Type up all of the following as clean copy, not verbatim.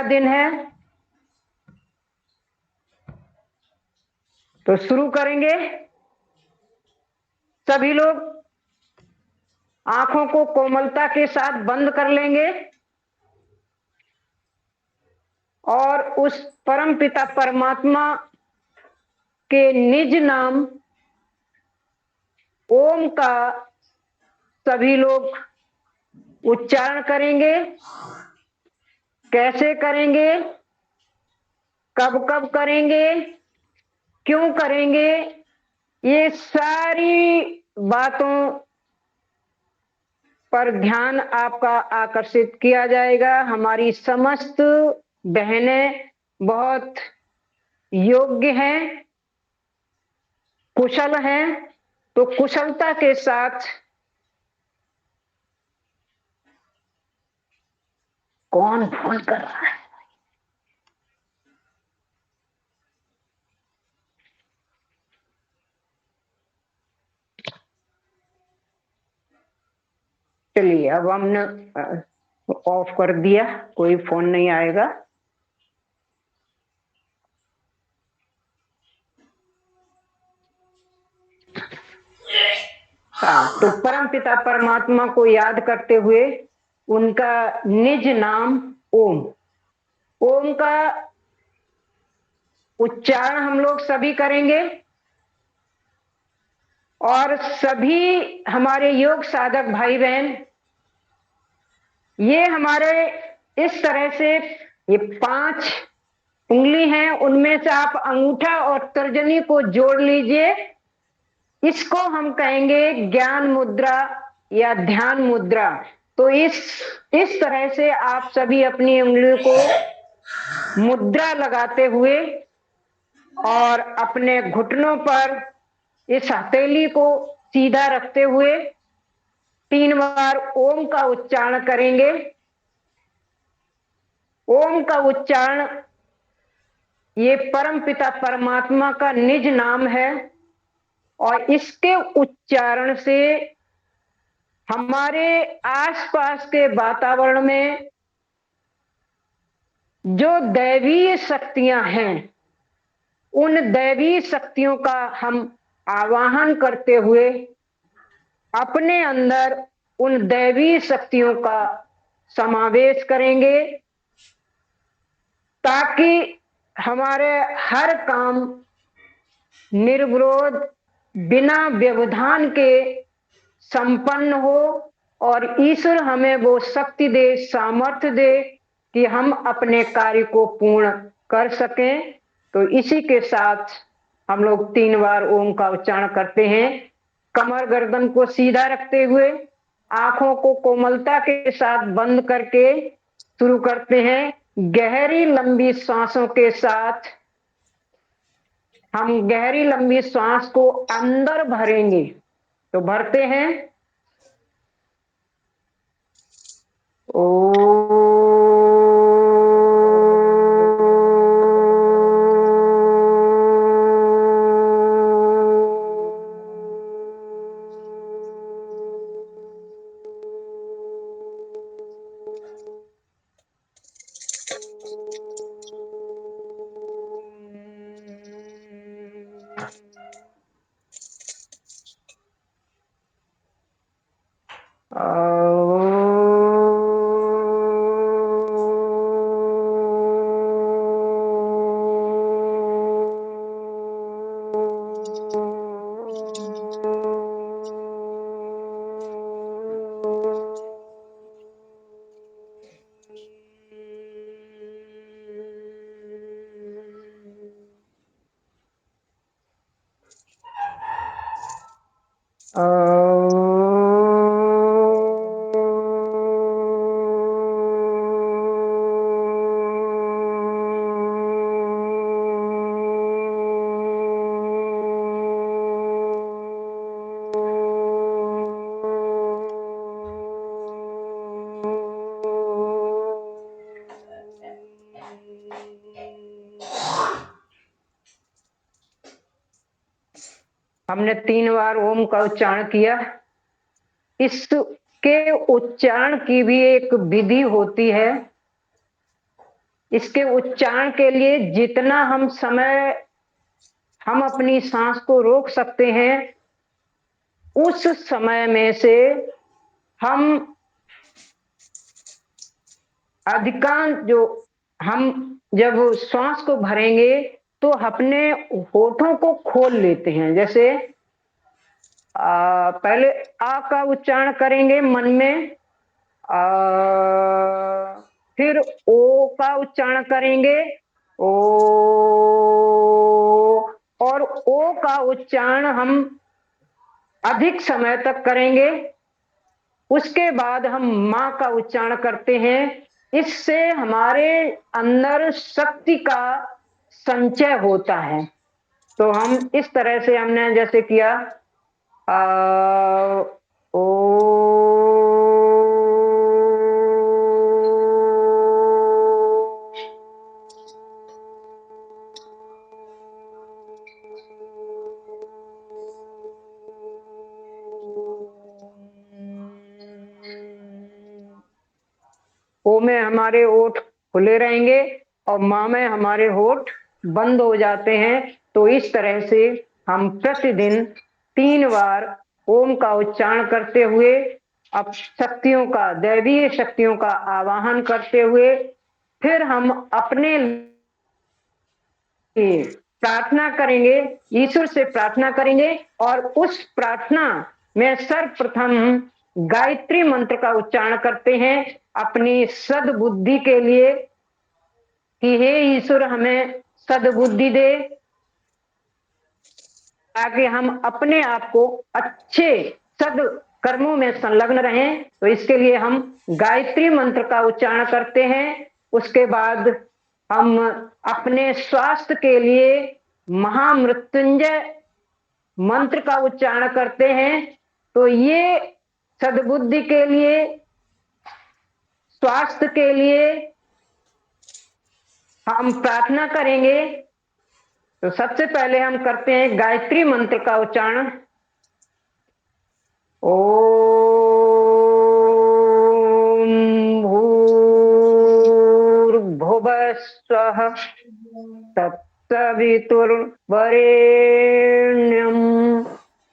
दिन है तो शुरू करेंगे। सभी लोग आंखों को कोमलता के साथ बंद कर लेंगे और उस परम पिता परमात्मा के निज नाम ओम का सभी लोग उच्चारण करेंगे। कैसे करेंगे, कब कब करेंगे, क्यों करेंगे, ये सारी बातों पर ध्यान आपका आकर्षित किया जाएगा। हमारी समस्त बहनें बहुत योग्य हैं, कुशल हैं, तो कुशलता के साथ कौन फोन कर रहा है? चलिए, अब हमने ऑफ कर दिया, कोई फोन नहीं आएगा। तो परम पिता परमात्मा को याद करते हुए उनका निज नाम ओम, ओम का उच्चारण हम लोग सभी करेंगे और सभी हमारे योग साधक भाई बहन ये हमारे इस तरह से ये 5 उंगली हैं, उनमें से आप अंगूठा और तर्जनी को जोड़ लीजिए। इसको हम कहेंगे ज्ञान मुद्रा या ध्यान मुद्रा। तो इस तरह से आप सभी अपनी उंगलियों को मुद्रा लगाते हुए और अपने घुटनों पर इस हथेली को सीधा रखते हुए 3 बार ओम का उच्चारण करेंगे। ओम का उच्चारण ये परम पिता परमात्मा का निज नाम है और इसके उच्चारण से हमारे आसपास के वातावरण में जो दैवीय शक्तियां हैं उन दैवीय शक्तियों का हम आवाहन करते हुए अपने अंदर उन दैवीय शक्तियों का समावेश करेंगे ताकि हमारे हर काम निर्विरोध बिना व्यवधान के संपन्न हो और ईश्वर हमें वो शक्ति दे, सामर्थ्य दे कि हम अपने कार्य को पूर्ण कर सकें। तो इसी के साथ हम लोग 3 बार ओम का उच्चारण करते हैं। कमर गर्दन को सीधा रखते हुए आंखों को कोमलता के साथ बंद करके शुरू करते हैं। गहरी लंबी सांसों के साथ हम गहरी लंबी सांस को अंदर भरेंगे। तो भरते हैं ओ हमने 3 बार ओम का उच्चारण किया। इसके उच्चारण की भी एक विधि होती है। इसके उच्चारण के लिए जितना हम समय हम अपनी सांस को रोक सकते हैं, उस समय में से हम अधिकांश जो हम जब श्वास को भरेंगे तो अपने होठों को खोल लेते हैं। जैसे पहले आ का उच्चारण करेंगे मन में, फिर ओ का उच्चारण करेंगे, ओ, और ओ का उच्चारण हम अधिक समय तक करेंगे। उसके बाद हम मां का उच्चारण करते हैं। इससे हमारे अंदर शक्ति का संचय होता है। तो हम इस तरह से हमने जैसे किया ओ, ओ में हमारे होठ खुले रहेंगे और मां में हमारे होठ बंद हो जाते हैं। तो इस तरह से हम प्रतिदिन 3 बार ओम का उच्चारण करते हुए अब शक्तियों का, दैवीय शक्तियों का आवाहन करते हुए फिर हम अपने प्रार्थना करेंगे, ईश्वर से प्रार्थना करेंगे और उस प्रार्थना में सर्वप्रथम गायत्री मंत्र का उच्चारण करते हैं अपनी सद्बुद्धि के लिए कि हे ईश्वर हमें सद्बुद्धि दे ताकि हम अपने आप को अच्छे सद कर्मों में संलग्न रहें। तो इसके लिए हम गायत्री मंत्र का उच्चारण करते हैं। उसके बाद हम अपने स्वास्थ्य के लिए महामृत्युंजय मंत्र का उच्चारण करते हैं। तो ये सद्बुद्धि के लिए, स्वास्थ्य के लिए हम प्रार्थना करेंगे। तो सबसे पहले हम करते हैं गायत्री मंत्र का उच्चारण। ओम भूर्भुवः स्वः तत्सवितुर्वरेण्यं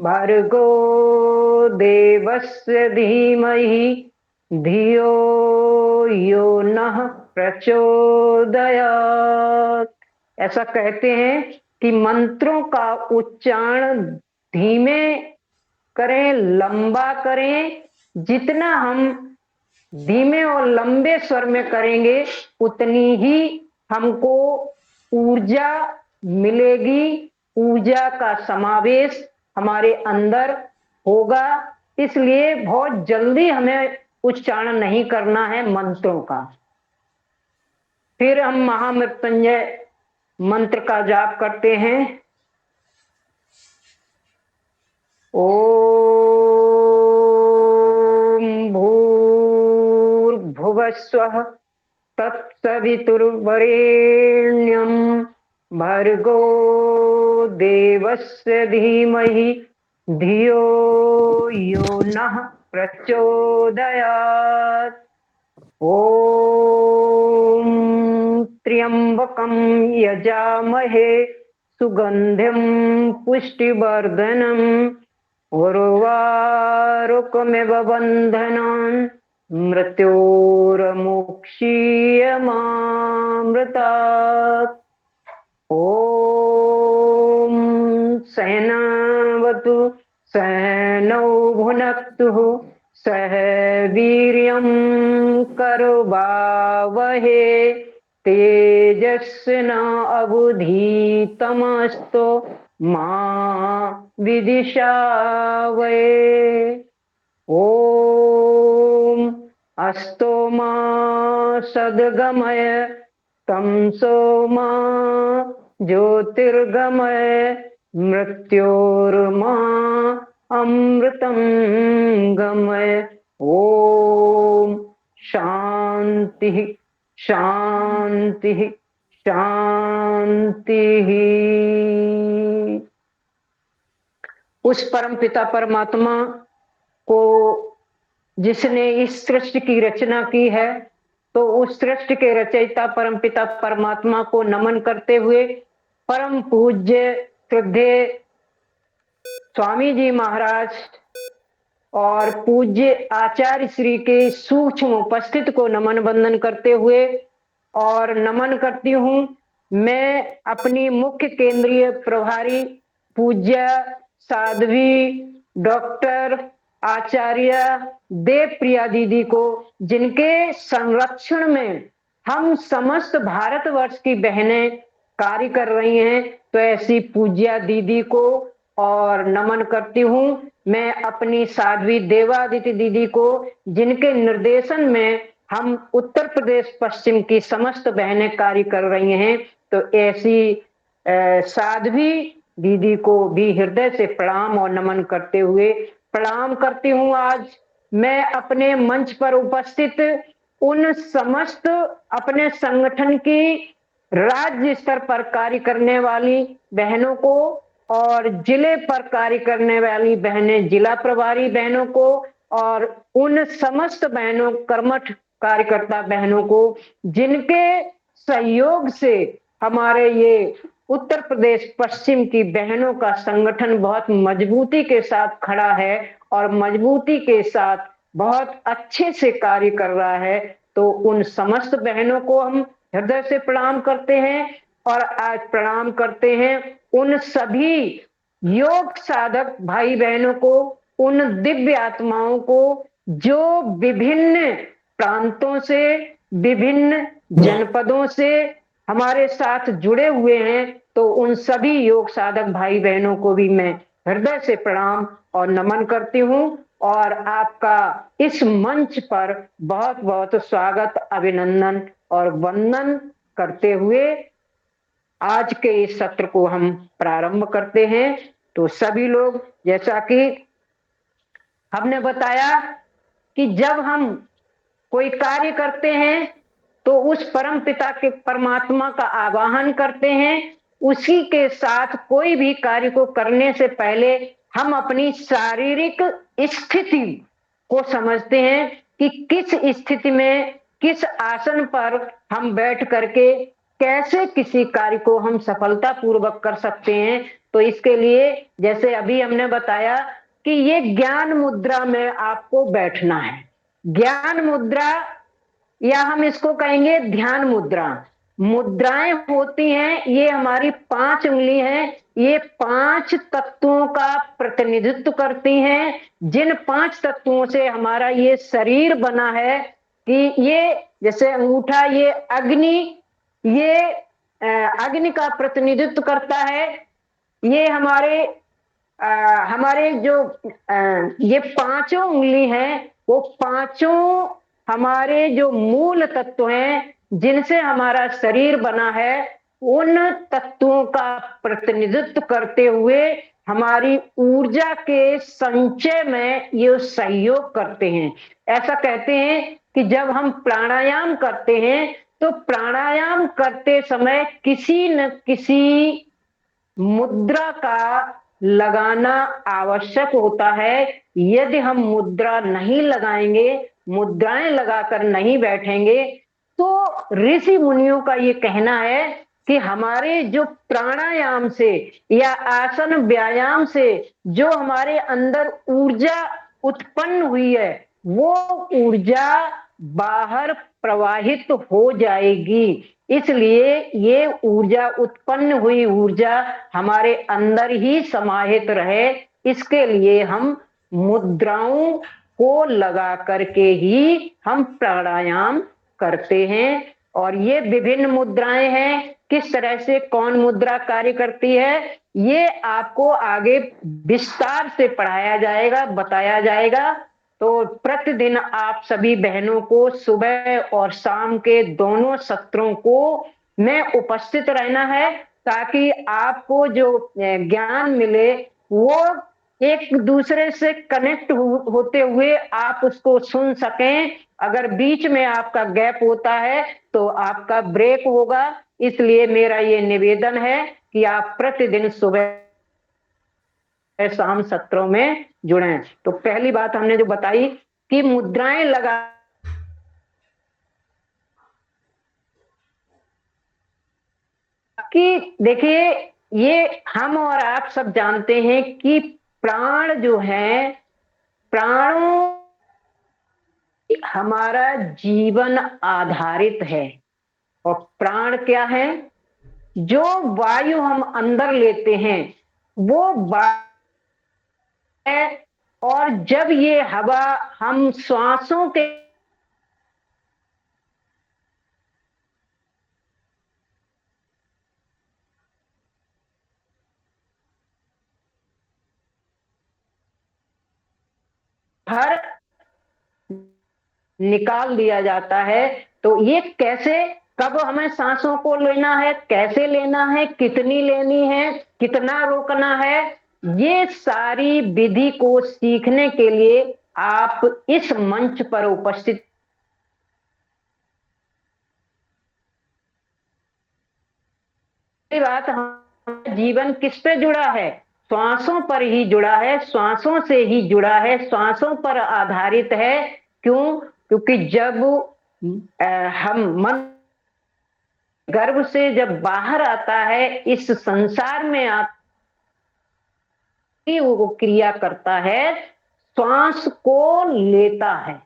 भर्गो देवस्य धीमहि धियो यो नः प्रचोदयात्। ऐसा कहते हैं कि मंत्रों का उच्चारण धीमे करें, लंबा करें। जितना हम धीमे और लंबे स्वर में करेंगे उतनी ही हमको ऊर्जा मिलेगी, ऊर्जा का समावेश हमारे अंदर होगा। इसलिए बहुत जल्दी हमें उच्चारण नहीं करना है मंत्रों का। फिर हम महामृत्युंजय मंत्र का जाप करते हैं। ओम भूर्भुवः स्वः तत्सवितुर्वरेण्यं भर्गो देवस्य धीमहि धियो यो नः प्रचोदयात्। ओम त्र्यंबकं यजामहे सुगंधिं पुष्टिवर्धनम् उर्वारुकमिव बन्धनान् मृत्योर्मुक्षीयमामृतात्। ओम सहनावतु सहनौ भुनक्तु सह वीर्यं करवावहे तेजस्विनावधीतमस्तु मा विदिशावहे। ओम अस्तो मा सद्गमय तमसो मा ज्योतिर्गमय मृत्योर्मा अमृतं गमय। ओम शांति शांति शांति। उस परम पिता परमात्मा को जिसने इस सृष्टि की रचना की है, तो उस सृष्टि के रचयिता परमपिता परमात्मा को नमन करते हुए परम पूज्य श्रद्धेय स्वामी जी महाराज और पूज्य आचार्य श्री के सूक्ष्म उपस्थित को नमन वंदन करते हुए और नमन करती हूँ मैं अपनी मुख्य केंद्रीय प्रभारी पूज्य साध्वी डॉक्टर आचार्य देवप्रिया दीदी को, जिनके संरक्षण में हम समस्त भारतवर्ष की बहनें कार्य कर रही हैं। तो ऐसी पूज्या दीदी को और नमन करती हूँ। मैं अपनी साध्वी देवादिति दीदी को, जिनके निर्देशन में हम उत्तर प्रदेश पश्चिम की समस्त बहनें कार्य कर रही हैं, तो ऐसी साध्वी दीदी को भी हृदय से प्रणाम और नमन करते हुए प्रणाम करती हूँ। आज मैं अपने मंच पर उपस्थित उन समस्त अपने संगठन की राज्य स्तर पर कार्य करने वाली बहनों को और जिले पर कार्य करने वाली बहनें, जिला प्रभारी बहनों को और उन समस्त बहनों, कर्मठ कार्यकर्ता बहनों को, जिनके सहयोग से हमारे ये उत्तर प्रदेश पश्चिम की बहनों का संगठन बहुत मजबूती के साथ खड़ा है और मजबूती के साथ बहुत अच्छे से कार्य कर रहा है। तो उन समस्त बहनों को हम हृदय से प्रणाम करते हैं और आज प्रणाम करते हैं उन सभी योग साधक भाई बहनों को, उन दिव्य आत्माओं को जो विभिन्न प्रांतों से, विभिन्न जनपदों से हमारे साथ जुड़े हुए हैं। तो उन सभी योग साधक भाई बहनों को भी मैं हृदय से प्रणाम और नमन करती हूँ और आपका इस मंच पर बहुत बहुत स्वागत, अभिनंदन और वंदन करते हुए आज के इस सत्र को हम प्रारंभ करते हैं। तो सभी लोग, जैसा कि हमने बताया कि जब हम कोई कार्य करते हैं तो उस परम पिता के परमात्मा का आवाहन करते हैं। उसी के साथ कोई भी कार्य को करने से पहले हम अपनी शारीरिक स्थिति को समझते हैं कि किस स्थिति में, किस आसन पर हम बैठ करके कैसे किसी कार्य को हम सफलता पूर्वक कर सकते हैं। तो इसके लिए जैसे अभी हमने बताया कि ये ज्ञान मुद्रा में आपको बैठना है। ज्ञान मुद्रा या हम इसको कहेंगे ध्यान मुद्रा। मुद्राएं होती हैं, ये हमारी 5 उंगली हैं, ये 5 तत्वों का प्रतिनिधित्व करती हैं। जिन 5 तत्वों से हमारा ये शरीर बना है कि ये जैसे अंगूठा, ये अग्नि, ये अग्नि का प्रतिनिधित्व करता है। ये हमारे जो ये 5 उंगली हैं, वो 5 हमारे जो मूल तत्व हैं जिनसे हमारा शरीर बना है, उन तत्वों का प्रतिनिधित्व करते हुए हमारी ऊर्जा के संचय में ये सहयोग करते हैं। ऐसा कहते हैं कि जब हम प्राणायाम करते हैं तो प्राणायाम करते समय किसी न किसी मुद्रा का लगाना आवश्यक होता है। यदि हम मुद्रा नहीं लगाएंगे, मुद्राएं लगाकर नहीं बैठेंगे, तो ऋषि मुनियों का ये कहना है कि हमारे जो प्राणायाम से या आसन व्यायाम से जो हमारे अंदर ऊर्जा उत्पन्न हुई है, वो ऊर्जा बाहर प्रवाहित हो जाएगी। इसलिए ये ऊर्जा, उत्पन्न हुई ऊर्जा हमारे अंदर ही समाहित रहे, इसके लिए हम मुद्राओं को लगा करके ही हम प्राणायाम करते हैं। और ये विभिन्न मुद्राएं हैं, किस तरह से कौन मुद्रा कार्य करती है, ये आपको आगे विस्तार से पढ़ाया जाएगा, बताया जाएगा। तो प्रतिदिन आप सभी बहनों को सुबह और शाम के दोनों सत्रों को में उपस्थित रहना है, ताकि आपको जो ज्ञान मिले वो एक दूसरे से कनेक्ट होते हुए आप उसको सुन सकें। अगर बीच में आपका गैप होता है तो आपका ब्रेक होगा। इसलिए मेरा ये निवेदन है कि आप प्रतिदिन सुबह शाम सत्रों में जुड़ें। तो पहली बात हमने जो बताई कि मुद्राएं लगा कि देखिए, ये हम और आप सब जानते हैं कि प्राण जो है, प्राणों हमारा जीवन आधारित है। और प्राण क्या है? जो वायु हम अंदर लेते हैं वो वायु है। और जब ये हवा हम श्वासों के हर निकाल दिया जाता है, तो ये कैसे, कब हमें सांसों को लेना है, कैसे लेना है, कितनी लेनी है, कितना रोकना है, ये सारी विधि को सीखने के लिए आप इस मंच पर उपस्थित। बात, हमारा जीवन किस पे जुड़ा है? श्वासों पर ही जुड़ा है, श्वासों से ही जुड़ा है, श्वासों पर आधारित है। क्यों? क्योंकि जब हम मन गर्भ से जब बाहर आता है, इस संसार में आती वो क्रिया करता है, श्वास को लेता है,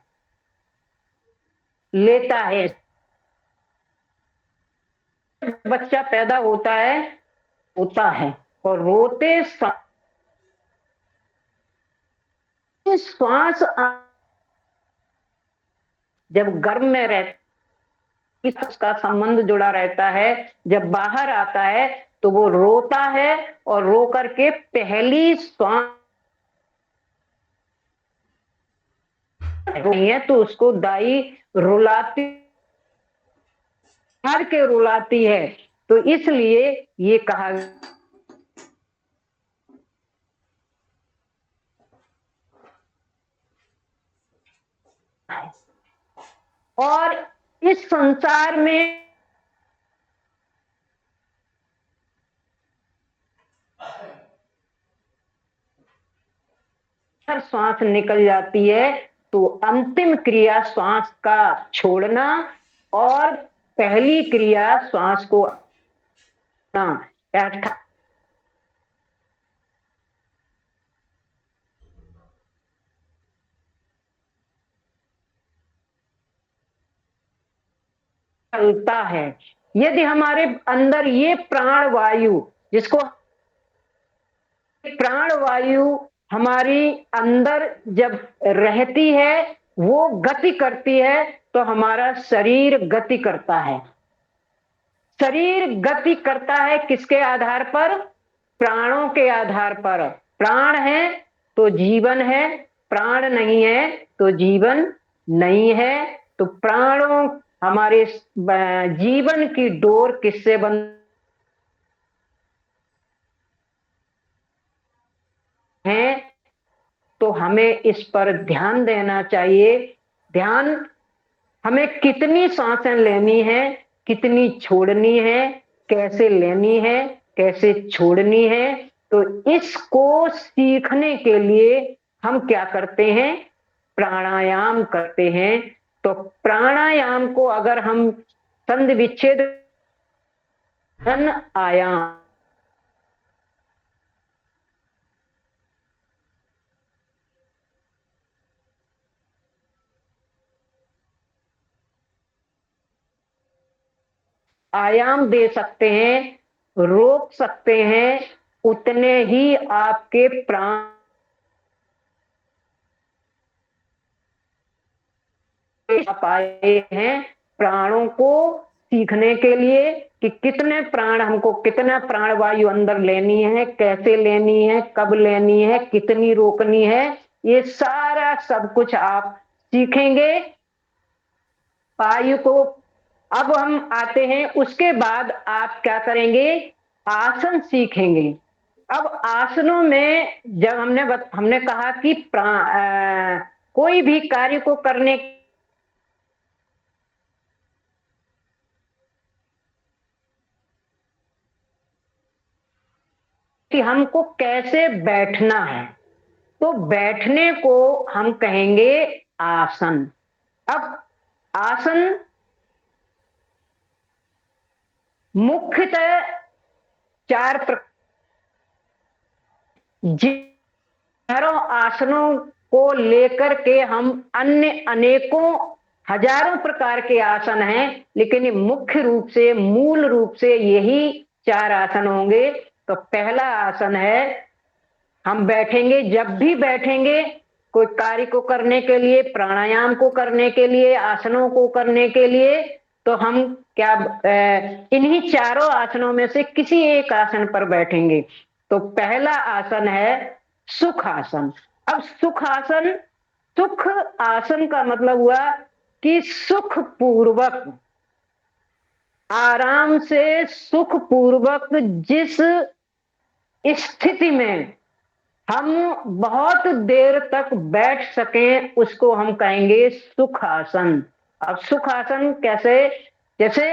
लेता है। बच्चा पैदा होता है और रोते श्वास जब गर्भ में रहता, उसका संबंध जुड़ा रहता है, जब बाहर आता है तो वो रोता है और रो करके पहली श्वास नहीं है तो उसको दाई रुलाती, मार के रुलाती है। तो इसलिए ये कहा है। और इस संसार में हर श्वास निकल जाती है तो अंतिम क्रिया श्वास का छोड़ना और पहली क्रिया श्वास को चलता है। यदि हमारे अंदर ये प्राण वायु, जिसको प्राण वायु हमारी अंदर जब रहती है, वो गति करती है, तो हमारा शरीर गति करता है। शरीर गति करता है किसके आधार पर? प्राणों के आधार पर। प्राण है तो जीवन है, प्राण नहीं है तो जीवन नहीं है। तो प्राणों, हमारे जीवन की डोर किससे बंध है? तो हमें इस पर ध्यान देना चाहिए। ध्यान, हमें कितनी सांसें लेनी है, कितनी छोड़नी है, कैसे लेनी है, कैसे छोड़नी है, तो इसको सीखने के लिए हम क्या करते हैं? प्राणायाम करते हैं। तो प्राणायाम को अगर हम संधि विच्छेद आयाम, आयाम दे सकते हैं, रोक सकते हैं, उतने ही आपके प्राण पाए हैं। प्राणों को सीखने के लिए कि कितने प्राण, हमको कितना प्राण वायु अंदर लेनी है, कैसे लेनी है, कब लेनी है, कितनी रोकनी है, ये सारा सब कुछ आप सीखेंगे। वायु को अब हम आते हैं, उसके बाद आप क्या करेंगे? आसन सीखेंगे। अब आसनों में जब हमने कहा कि कोई भी कार्य को करने कि हमको कैसे बैठना है, तो बैठने को हम कहेंगे आसन। अब आसन मुख्यतः चार हजारों आसनों को लेकर के हम अन्य अनेकों हजारों प्रकार के आसन हैं, लेकिन ये मुख्य रूप से मूल रूप से यही चार आसन होंगे। तो पहला आसन है, हम बैठेंगे, जब भी बैठेंगे कोई कार्य को करने के लिए, प्राणायाम को करने के लिए, आसनों को करने के लिए, तो हम क्या इन्हीं चारों आसनों में से किसी एक आसन पर बैठेंगे। तो पहला आसन है सुख आसन। अब सुख आसन, सुख आसन का मतलब हुआ कि सुख पूर्वक, आराम से सुख पूर्वक जिस स्थिति में हम बहुत देर तक बैठ सकें उसको हम कहेंगे सुख आसन। अब सुख आसन कैसे, जैसे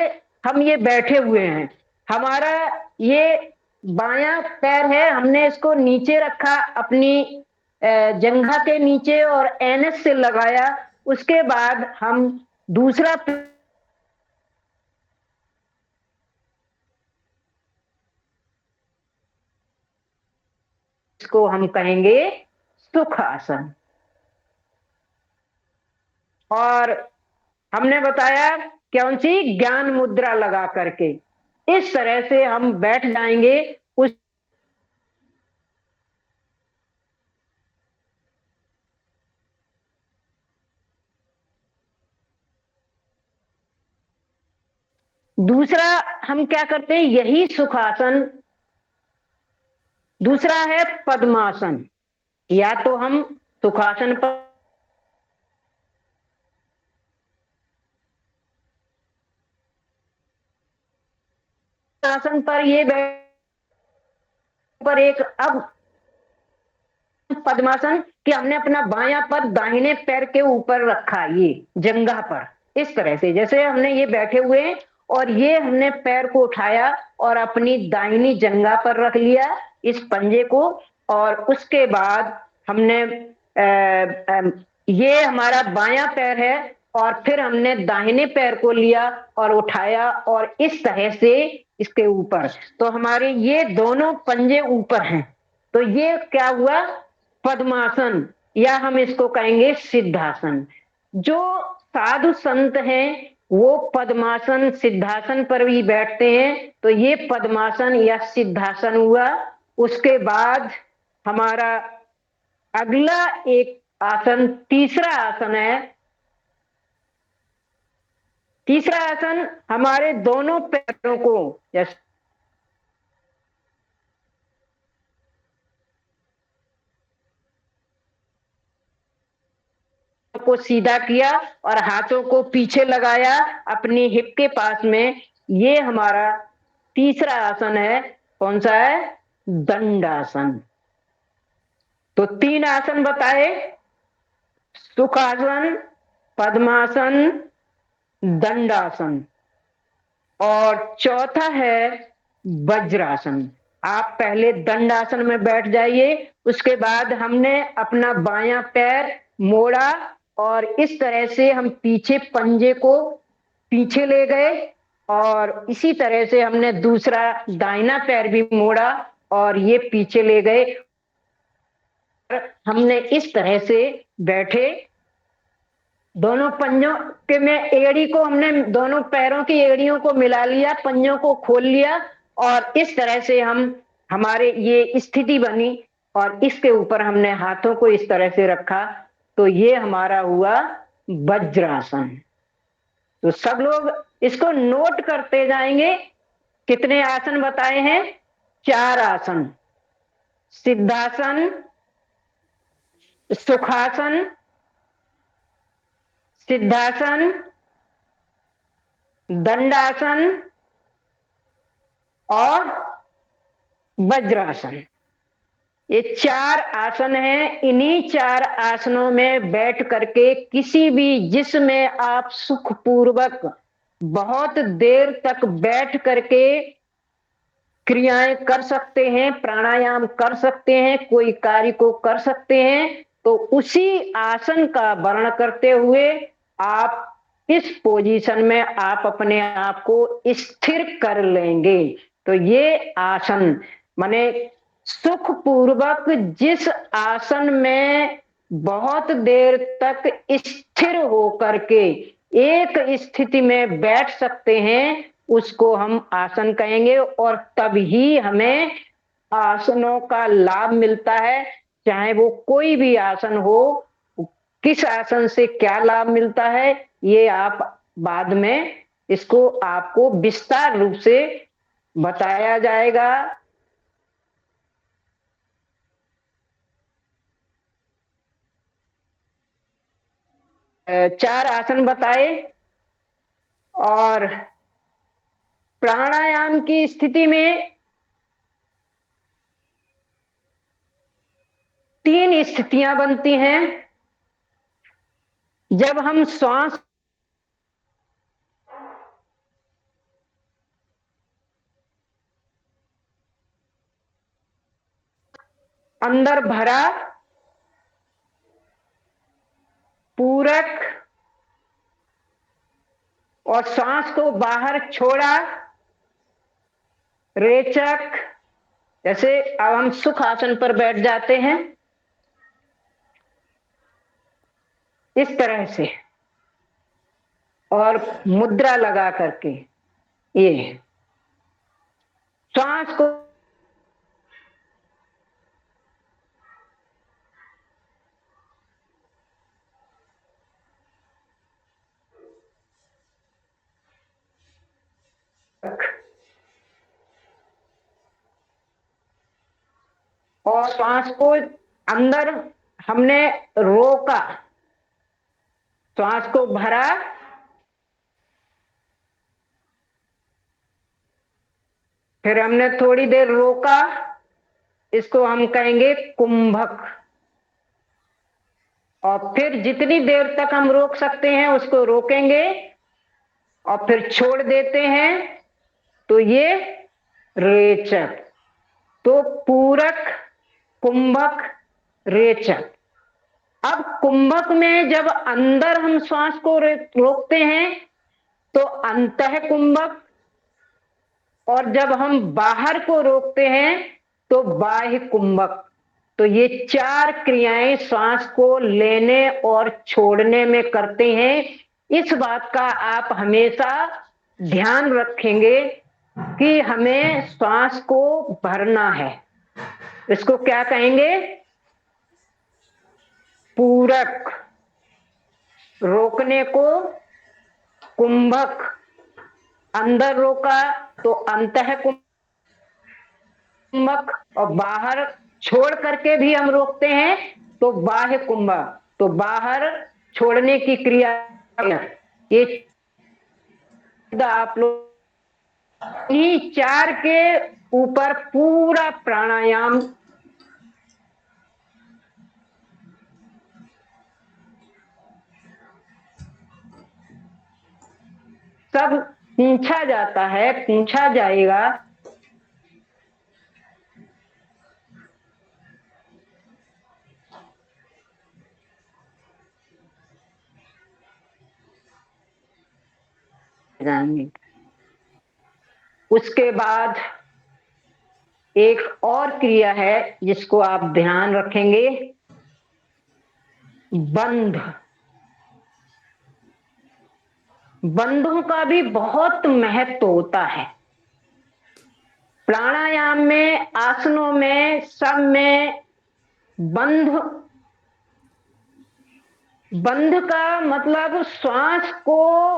हम ये बैठे हुए हैं, हमारा ये बायां पैर है, हमने इसको नीचे रखा अपनी जंघा के नीचे और एनएस से लगाया, उसके बाद हम दूसरा इसको हम कहेंगे सुख आसन। और हमने बताया कौन सी, ज्ञान मुद्रा लगा करके इस तरह से हम बैठ जाएंगे। उस दूसरा हम क्या करते हैं, यही सुखासन, दूसरा है पद्मासन। या तो हम सुखासन पर आसन पर ये बैठ पर एक, अब पद्मासन कि हमने अपना बायां पद दाहिने पैर के ऊपर रखा, ये जंघा पर, इस तरह से जैसे हमने ये बैठे हुए हैं और ये हमने पैर को उठाया और अपनी दाहिनी जंघा पर रख लिया इस पंजे को, और उसके बाद हमने ये हमारा बायां पैर है और फिर हमने दाहिने पैर को लिया और उठाया और इस तरह से इसके ऊपर, तो हमारे ये दोनों पंजे ऊपर हैं। तो ये क्या हुआ, पद्मासन, या हम इसको कहेंगे सिद्धासन। जो साधु संत हैं वो पद्मासन सिद्धासन पर भी बैठते हैं, तो ये पद्मासन या सिद्धासन हुआ। उसके बाद हमारा अगला एक आसन, तीसरा आसन है। तीसरा आसन हमारे दोनों पैरों को जैसे को सीधा किया और हाथों को पीछे लगाया अपनी हिप के पास में, ये हमारा तीसरा आसन है। कौन सा है, दंडासन। तो तीन आसन बताए, सुखासन, पद्मासन, दंडासन, और चौथा है वज्रासन। आप पहले दंडासन में बैठ जाइए, उसके बाद हमने अपना बायां पैर मोड़ा और इस तरह से हम पीछे पंजे को पीछे ले गए, और इसी तरह से हमने दूसरा दाहिना पैर भी मोड़ा और ये पीछे ले गए। हमने इस तरह से बैठे, दोनों पंजों के में एड़ी को हमने दोनों पैरों की एड़ियों को मिला लिया, पंजों को खोल लिया और इस तरह से हम हमारे ये स्थिति बनी और इसके ऊपर हमने हाथों को इस तरह से रखा, तो ये हमारा हुआ वज्रासन। तो सब लोग इसको नोट करते जाएंगे। कितने आसन बताए हैं, चार आसन, सिद्धासन, सुखासन, सिद्धासन, दंडासन और वज्रासन। ये चार आसन हैं। इन्हीं चार आसनों में बैठ करके किसी भी जिसमें आप सुखपूर्वक बहुत देर तक बैठ करके क्रियाएं कर सकते हैं, प्राणायाम कर सकते हैं, कोई कार्य को कर सकते हैं। तो उसी आसन का वर्णन करते हुए आप इस पोजीशन में आप अपने आप को स्थिर कर लेंगे। तो ये आसन माने सुख पूर्वक जिस आसन में बहुत देर तक स्थिर होकर के एक स्थिति में बैठ सकते हैं, उसको हम आसन कहेंगे। और तभी हमें आसनों का लाभ मिलता है, चाहे वो कोई भी आसन हो। किस आसन से क्या लाभ मिलता है, ये आप बाद में इसको आपको विस्तार रूप से बताया जाएगा। चार आसन बताए और प्राणायाम की स्थिति में तीन स्थितियां बनती हैं। जब हम श्वास अंदर भरा, पूरक, और सांस को बाहर छोड़ा, रेचक। जैसे अब हम सुख आसन पर बैठ जाते हैं इस तरह से, और मुद्रा लगा करके ये सांस को और सांस को अंदर हमने रोका, सांस को भरा, फिर हमने थोड़ी देर रोका, इसको हम कहेंगे कुंभक। और फिर जितनी देर तक हम रोक सकते हैं उसको रोकेंगे और फिर छोड़ देते हैं, तो ये रेचक। तो पूरक, कुंभक, रेचक। अब कुंभक में जब अंदर हम श्वास को रोकते हैं तो अंतः कुंभक, और जब हम बाहर को रोकते हैं तो बाह्य कुंभक। तो ये चार क्रियाएं श्वास को लेने और छोड़ने में करते हैं। इस बात का आप हमेशा ध्यान रखेंगे कि हमें श्वास को भरना है। इसको क्या कहेंगे? पूरक, रोकने को कुंभक, अंदर रोका तो अंतः कुंभक, और बाहर छोड़ करके भी हम रोकते हैं तो बाह्य कुंभक। तो बाहर छोड़ने की क्रिया, ये आप लोग इन्हीं चार के ऊपर पूरा प्राणायाम सब पूछा जाता है, पूछा जाएगा। उसके बाद एक और क्रिया है जिसको आप ध्यान रखेंगे, बंध। बंधों का भी बहुत महत्व होता है प्राणायाम में, आसनों में, सब में। बंध, बंध का मतलब श्वास को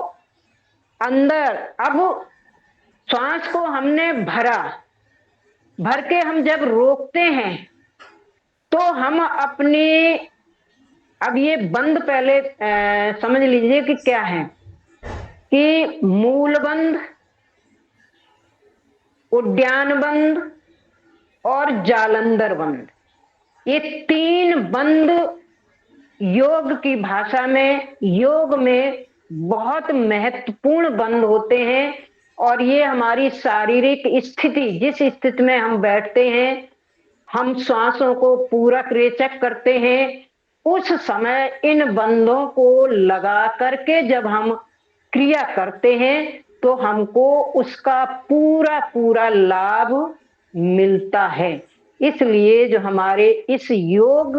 अंदर, अब श्वास को हमने भरा, भर के हम जब रोकते हैं तो हम अपनी, अब ये बंद पहले समझ लीजिए कि क्या है, कि मूल बंद, उद्यान बंद और जालंधर बंद। ये तीन बंद योग की भाषा में, योग में बहुत महत्वपूर्ण बंद होते हैं। और ये हमारी शारीरिक स्थिति, जिस स्थिति में हम बैठते हैं, हम श्वासों को पूरक रेचक करते हैं, उस समय इन बंधों को लगा करके जब हम क्रिया करते हैं तो हमको उसका पूरा पूरा लाभ मिलता है। इसलिए जो हमारे इस योग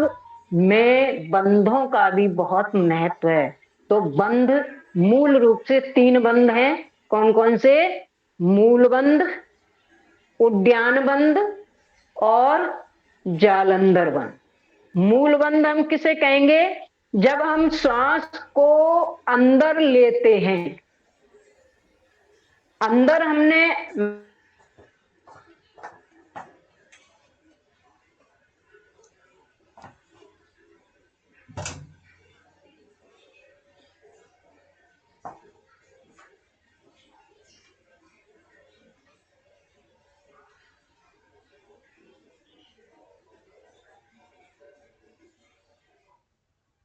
में बंधों का भी बहुत महत्व है। तो बंध मूल रूप से 3 बंध हैं। कौन कौन से? मूल बंध, उद्यान बंध और जालंधर बंध। मूल बंध हम किसे कहेंगे? जब हम श्वास को अंदर लेते हैं, अंदर हमने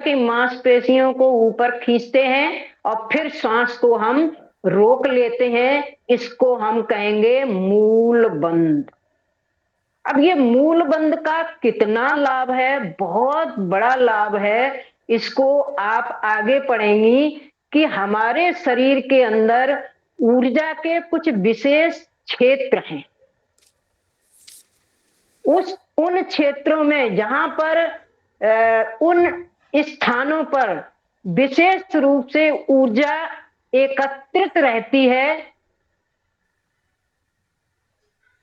की मांसपेशियों को ऊपर खींचते हैं और फिर श्वास को हम रोक लेते हैं, इसको हम कहेंगे मूल बंध। अब ये मूल बंध का कितना लाभ है? बहुत बड़ा लाभ है। इसको आप आगे पढ़ेंगी कि हमारे शरीर के अंदर ऊर्जा के कुछ विशेष क्षेत्र हैं। उन क्षेत्रों में जहां पर उन स्थानों पर विशेष रूप से ऊर्जा एकत्रित रहती है,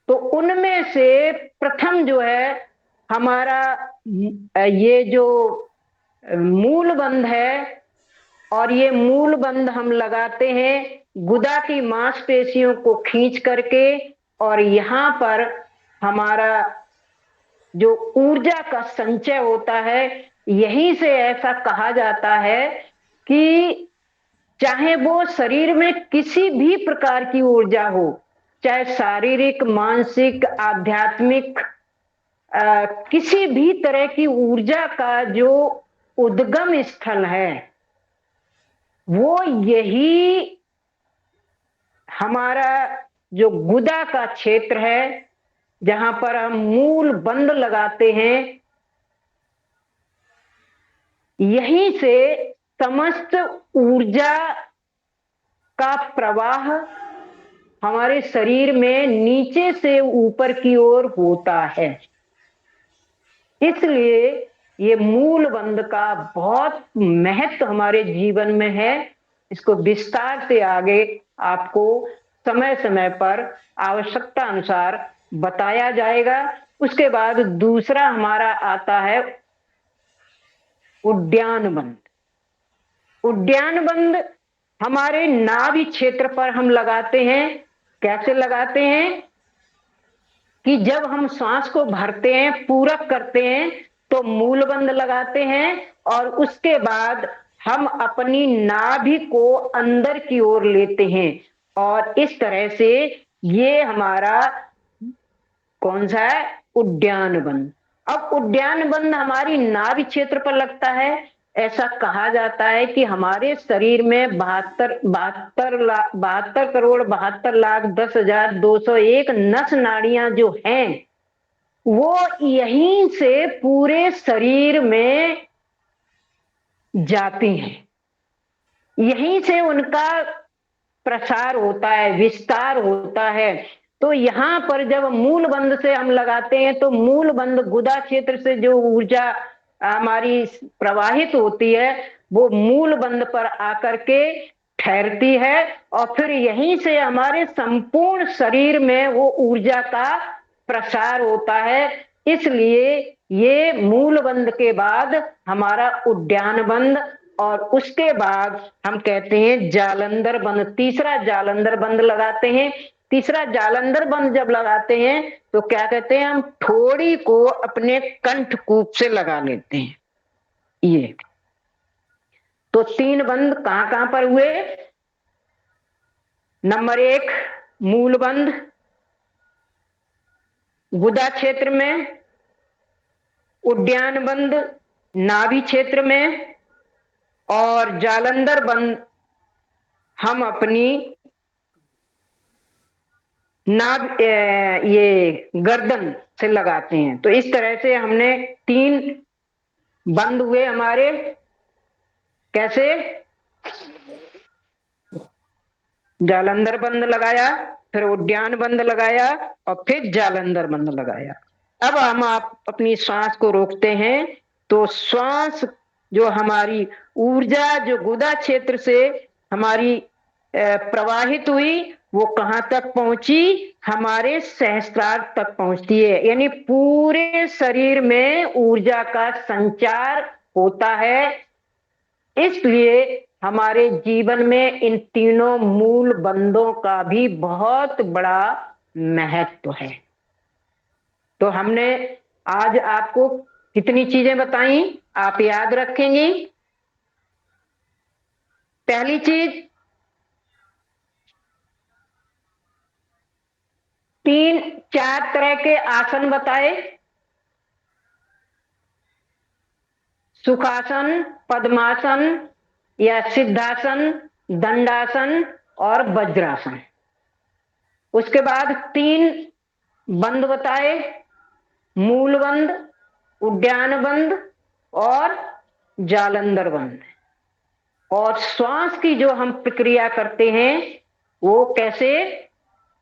तो उनमें से प्रथम जो है हमारा ये जो मूल बंध है, और ये मूल बंध हम लगाते हैं गुदा की मांसपेशियों को खींच करके, और यहां पर हमारा जो ऊर्जा का संचय होता है, यहीं से ऐसा कहा जाता है कि चाहे वो शरीर में किसी भी प्रकार की ऊर्जा हो, चाहे शारीरिक, मानसिक, आध्यात्मिक, किसी भी तरह की ऊर्जा का जो उद्गम स्थल है, वो यही हमारा जो गुदा का क्षेत्र है, जहां पर हम मूल बंध लगाते हैं। यहीं से समस्त ऊर्जा का प्रवाह हमारे शरीर में नीचे से ऊपर की ओर होता है। इसलिए ये मूल बंध का बहुत महत्व हमारे जीवन में है। इसको विस्तार से आगे आपको समय समय पर आवश्यकता अनुसार बताया जाएगा। उसके बाद दूसरा हमारा आता है उद्यान बंध। उद्यान बंध हमारे नाभि क्षेत्र पर हम लगाते हैं। कैसे लगाते हैं? कि जब हम श्वास को भरते हैं, पूरक करते हैं, तो मूल बंध लगाते हैं, और उसके बाद हम अपनी नाभि को अंदर की ओर लेते हैं, और इस तरह से ये हमारा कौन सा है? उद्यान बंध। अब उद्यान बंध हमारी नाभि क्षेत्र पर लगता है। ऐसा कहा जाता है कि हमारे शरीर में 72 करोड़ 72 लाख 10,201 नस नाड़ियां जो हैं, वो यहीं से पूरे शरीर में जाती हैं। यहीं से उनका प्रसार होता है, विस्तार होता है। तो यहां पर जब मूल बंध से हम लगाते हैं, तो मूल बंध गुदा क्षेत्र से जो ऊर्जा हमारी प्रवाहित होती है, वो मूल बंध पर आकर के ठहरती है, और फिर यहीं से हमारे संपूर्ण शरीर में वो ऊर्जा का प्रसार होता है। इसलिए ये मूल बंध के बाद हमारा उद्यान बंध, और उसके बाद हम कहते हैं जालंधर बंध। तीसरा जालंधर बंध लगाते हैं। तीसरा जालंधर बंध जब लगाते हैं, तो क्या कहते हैं? हम थोड़ी को अपने कंठकूप से लगा लेते हैं। ये तो 3 बंध कहां कहां पर हुए? नंबर 1 मूल बंध गुदा क्षेत्र में, उद्यान बंध नाभि क्षेत्र में, और जालंधर बंध हम अपनी नाभ ये गर्दन से लगाते हैं। तो इस तरह से हमने 3 बंद हुए हमारे। कैसे? जालंधर बंद लगाया, फिर उद्यान बंद लगाया और फिर जालंधर बंद लगाया। अब हम आप अपनी श्वास को रोकते हैं तो श्वास जो हमारी ऊर्जा जो गुदा क्षेत्र से हमारी प्रवाहित हुई वो कहां तक पहुंची, हमारे सहस्त्रार तक पहुंचती है। यानी पूरे शरीर में ऊर्जा का संचार होता है। इसलिए हमारे जीवन में इन तीनों मूल बंधों का भी बहुत बड़ा महत्व है। तो हमने आज आपको कितनी चीजें बताई, आप याद रखेंगी। पहली चीज, 3-4 तरह के आसन बताए, सुखासन, पद्मासन या सिद्धासन, दंडासन और वज्रासन। उसके बाद 3 बंद बताए, मूल बंद, उद्यान बंद और जालंधर बंद। और श्वास की जो हम प्रक्रिया करते हैं वो कैसे,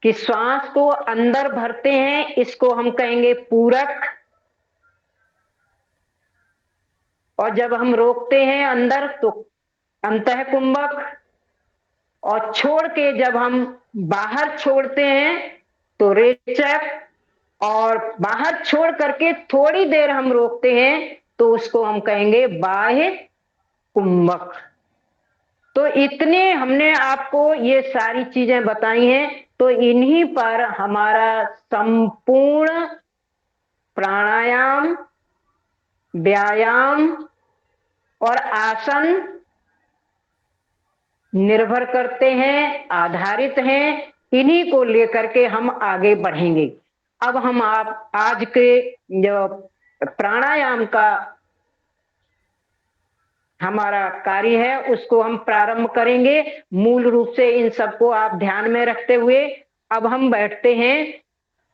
कि श्वास को अंदर भरते हैं, इसको हम कहेंगे पूरक। और जब हम रोकते हैं अंदर तो अंतः कुंभक। और छोड़ के जब हम बाहर छोड़ते हैं तो रेचक। और बाहर छोड़ करके थोड़ी देर हम रोकते हैं तो उसको हम कहेंगे बाह्य कुंभक। तो इतने हमने आपको ये सारी चीजें बताई हैं, तो इन्हीं पर हमारा संपूर्ण प्राणायाम, व्यायाम और आसन निर्भर करते हैं, आधारित हैं। इन्हीं को लेकर के हम आगे बढ़ेंगे। अब हम आप आज के जो प्राणायाम का हमारा कार्य है उसको हम प्रारंभ करेंगे। मूल रूप से इन सबको आप ध्यान में रखते हुए अब हम बैठते हैं।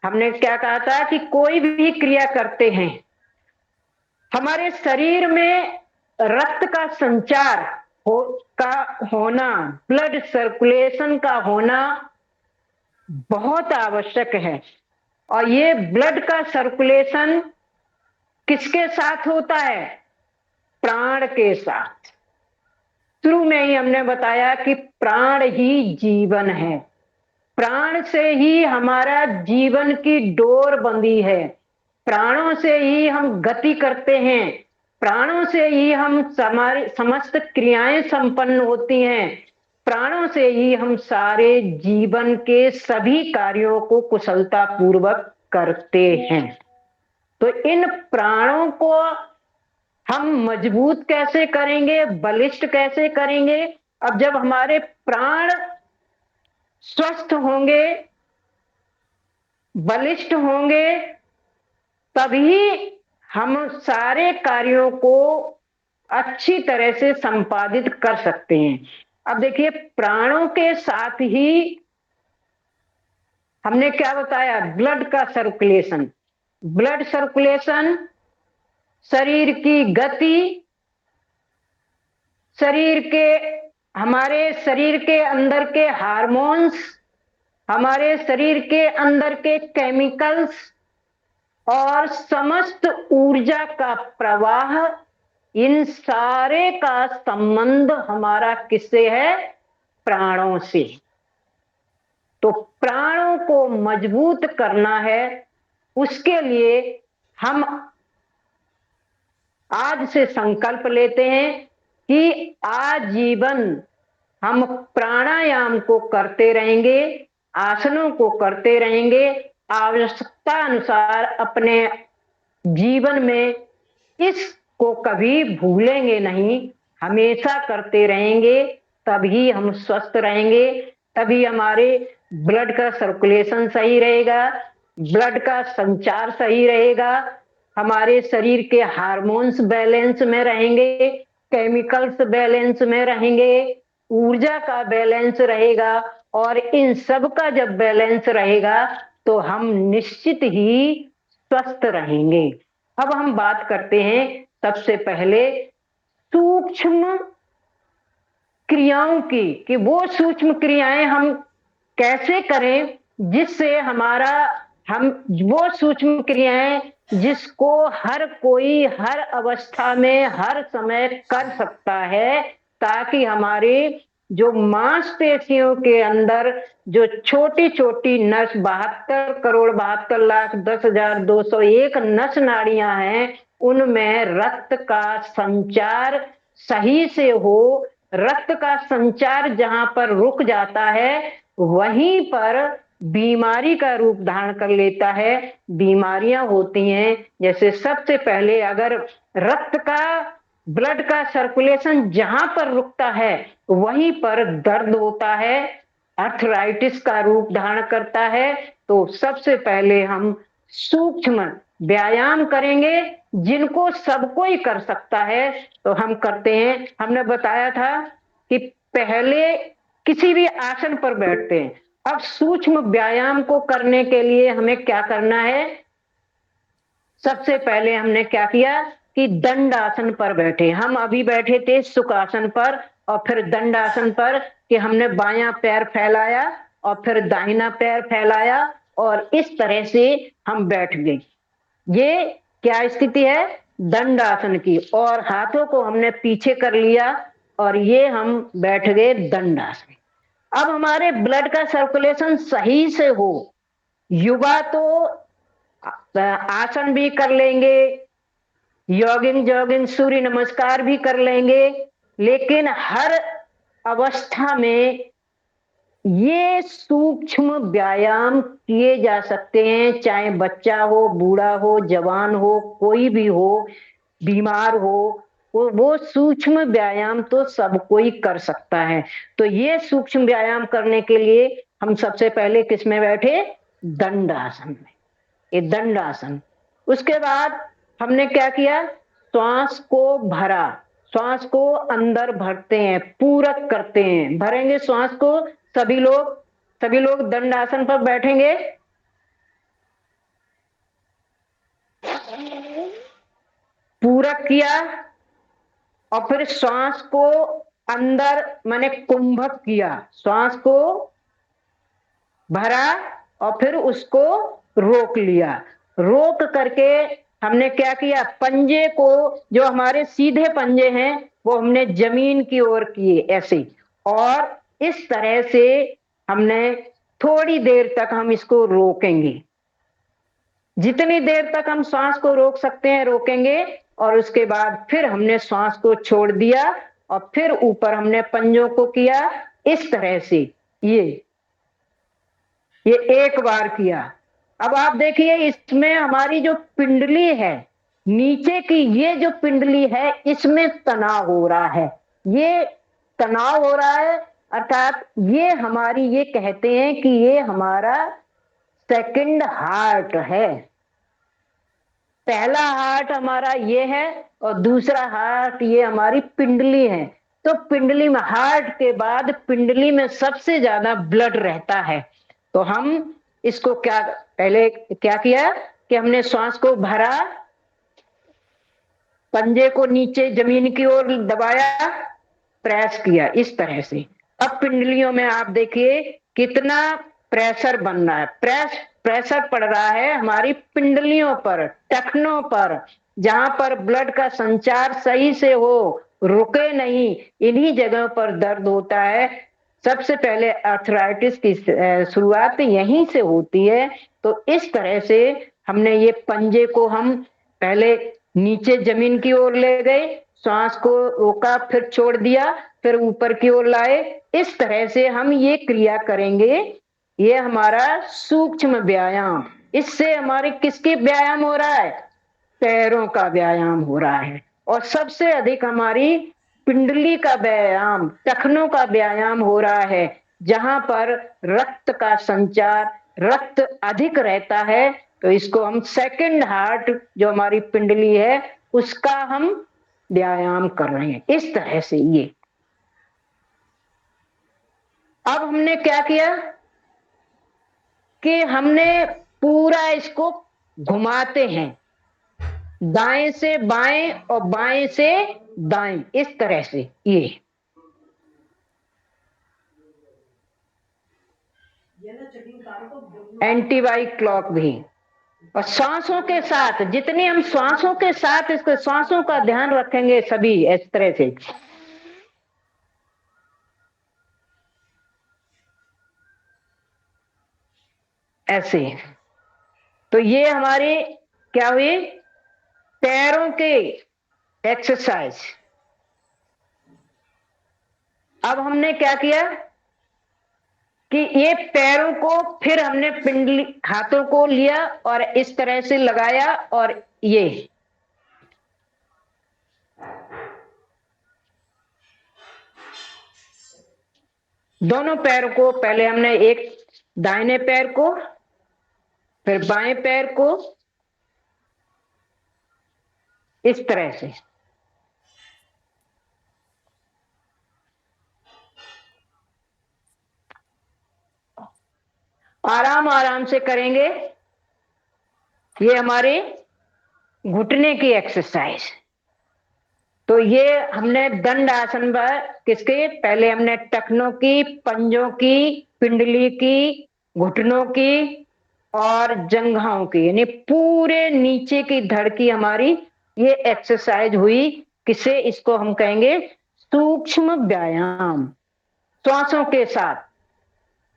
हमने क्या कहा था कि कोई भी क्रिया करते हैं, हमारे शरीर में रक्त का संचार का होना, ब्लड सर्कुलेशन का होना बहुत आवश्यक है। और ये ब्लड का सर्कुलेशन किसके साथ होता है, प्राण के साथ। शुरू में ही हमने बताया कि प्राण ही जीवन है, प्राण से ही हमारा जीवन की डोर बंधी है, प्राणों से ही हम गति करते हैं, प्राणों से ही हम हमारी समस्त क्रियाएं संपन्न होती हैं, प्राणों से ही हम सारे जीवन के सभी कार्यों को कुशलता पूर्वक करते हैं। तो इन प्राणों को हम मजबूत कैसे करेंगे, बलिष्ठ कैसे करेंगे। अब जब हमारे प्राण स्वस्थ होंगे, बलिष्ठ होंगे, तभी हम सारे कार्यों को अच्छी तरह से संपादित कर सकते हैं। अब देखिए, प्राणों के साथ ही हमने क्या बताया, ब्लड का सर्कुलेशन। ब्लड सर्कुलेशन शरीर की गति, शरीर के हमारे शरीर के अंदर के हार्मोन्स, हमारे शरीर के अंदर के केमिकल्स और समस्त ऊर्जा का प्रवाह, इन सारे का संबंध हमारा किससे है, प्राणों से। तो प्राणों को मजबूत करना है, उसके लिए हम आज से संकल्प लेते हैं कि आजीवन हम प्राणायाम को करते रहेंगे, आसनों को करते रहेंगे, आवश्यकता अनुसार अपने जीवन में इसको कभी भूलेंगे नहीं, हमेशा करते रहेंगे। तभी हम स्वस्थ रहेंगे, तभी हमारे ब्लड का सर्कुलेशन सही रहेगा, ब्लड का संचार सही रहेगा, हमारे शरीर के हार्मोन्स बैलेंस में रहेंगे, केमिकल्स बैलेंस में रहेंगे, ऊर्जा का बैलेंस रहेगा। और इन सब का जब बैलेंस रहेगा तो हम निश्चित ही स्वस्थ रहेंगे। अब हम बात करते हैं सबसे पहले सूक्ष्म क्रियाओं की, कि वो सूक्ष्म क्रियाएं हम कैसे करें जिससे हमारा, हम वो सूक्ष्म क्रियाएं जिसको हर कोई हर अवस्था में हर समय कर सकता है, ताकि हमारी जो मांसपेशियों के अंदर जो छोटी छोटी नस 72,72,72,201 नस नाड़ियां हैं, उनमें रक्त का संचार सही से हो। रक्त का संचार जहां पर रुक जाता है वहीं पर बीमारी का रूप धारण कर लेता है। बीमारियां होती हैं, जैसे सबसे पहले अगर रक्त का, ब्लड का सर्कुलेशन जहां पर रुकता है वहीं पर दर्द होता है, अर्थराइटिस का रूप धारण करता है। तो सबसे पहले हम सूक्ष्म व्यायाम करेंगे, जिनको सब कोई कर सकता है तो हम करते हैं। हमने बताया था कि पहले किसी भी आसन पर बैठते हैं। अब सूक्ष्म व्यायाम को करने के लिए हमें क्या करना है? सबसे पहले हमने क्या किया कि दंड आसन पर बैठे। हम अभी बैठे थे सुखासन पर और फिर दंड आसन पर, कि हमने बायां पैर फैलाया और फिर दाहिना पैर फैलाया और इस तरह से हम बैठ गए। ये क्या स्थिति है? दंड आसन की। और हाथों को हमने पीछे कर लिया और ये हम बैठ गए दंड आसन। अब हमारे ब्लड का सर्कुलेशन सही से हो, युवा तो आसन भी कर लेंगे, योगिंग जॉगिंग सूर्य नमस्कार भी कर लेंगे, लेकिन हर अवस्था में ये सूक्ष्म व्यायाम किए जा सकते हैं। चाहे बच्चा हो, बूढ़ा हो, जवान हो, कोई भी हो, बीमार हो, वो सूक्ष्म व्यायाम तो सब कोई कर सकता है। तो ये सूक्ष्म व्यायाम करने के लिए हम सबसे पहले किस में बैठे? दंड आसन में। ये दंड आसन। उसके बाद हमने क्या किया? श्वास को भरा, श्वास को अंदर भरते हैं, पूरक करते हैं। भरेंगे श्वास को सभी लोग दंड आसन पर बैठेंगे। पूरक किया और फिर श्वास को अंदर माने कुंभक किया, श्वास को भरा और फिर उसको रोक लिया। रोक करके हमने क्या किया? पंजे को, जो हमारे सीधे पंजे हैं, वो हमने जमीन की ओर किए ऐसे, और इस तरह से हमने थोड़ी देर तक हम इसको रोकेंगे। जितनी देर तक हम श्वास को रोक सकते हैं रोकेंगे, और उसके बाद फिर हमने श्वास को छोड़ दिया और फिर ऊपर हमने पंजों को किया इस तरह से। ये एक बार किया। अब आप देखिए इसमें हमारी जो पिंडली है नीचे की, ये जो पिंडली है इसमें तनाव हो रहा है। ये तनाव हो रहा है, अर्थात ये हमारी, ये कहते हैं कि ये हमारा सेकंड हार्ट है। पहला हार्ट हमारा ये है और दूसरा हार्ट ये हमारी पिंडली है। तो पिंडली में, हार्ट के बाद पिंडली में सबसे ज्यादा ब्लड रहता है। तो हम इसको क्या, पहले क्या किया कि हमने श्वास को भरा, पंजे को नीचे जमीन की ओर दबाया, प्रेस किया इस तरह से। अब पिंडलियों में आप देखिए कितना प्रेशर बन रहा है। प्रेशर पड़ रहा है हमारी पिंडलियों पर, टखनों पर, जहां पर ब्लड का संचार सही से हो, रुके नहीं, इन्हीं जगहों पर दर्द होता है। सबसे पहले अर्थराइटिस की शुरुआत यहीं से होती है। तो इस तरह से हमने ये पंजे को हम पहले नीचे जमीन की ओर ले गए, श्वास को रोका, फिर छोड़ दिया, फिर ऊपर की ओर लाए। इस तरह से हम ये क्रिया करेंगे। ये हमारा सूक्ष्म व्यायाम। इससे हमारे किसके व्यायाम हो रहा है? पैरों का व्यायाम हो रहा है। और सबसे अधिक हमारी पिंडली का व्यायाम, टखनों का व्यायाम हो रहा है, जहां पर रक्त का संचार, रक्त अधिक रहता है। तो इसको हम सेकंड हार्ट, जो हमारी पिंडली है, उसका हम व्यायाम कर रहे हैं इस तरह से। ये अब हमने क्या किया कि हमने पूरा इसको घुमाते हैं, दाएं से बाएं और बाएं से दाएं, इस तरह से। ये एंटी वाई क्लॉक भी। और श्वासों के साथ, जितनी हम श्वासों के साथ इसको श्वासों का ध्यान रखेंगे सभी इस तरह से, ऐसे। तो ये हमारे क्या हुए, पैरों के एक्सरसाइज। अब हमने क्या किया कि ये पैरों को फिर हमने पिंडली हाथों को लिया और इस तरह से लगाया, और ये दोनों पैर को, पहले हमने एक दाहिने पैर को, फिर बाएं पैर को, इस तरह से आराम आराम से करेंगे। ये हमारे घुटने की एक्सरसाइज। तो ये हमने दंड आसन पर किसके, पहले हमने टखनों की, पंजों की, पिंडली की, घुटनों की और जंघाओं की, यानी पूरे नीचे की धड़ की हमारी ये एक्सरसाइज हुई। किसे, इसको हम कहेंगे सूक्ष्म व्यायाम, श्वासों के साथ।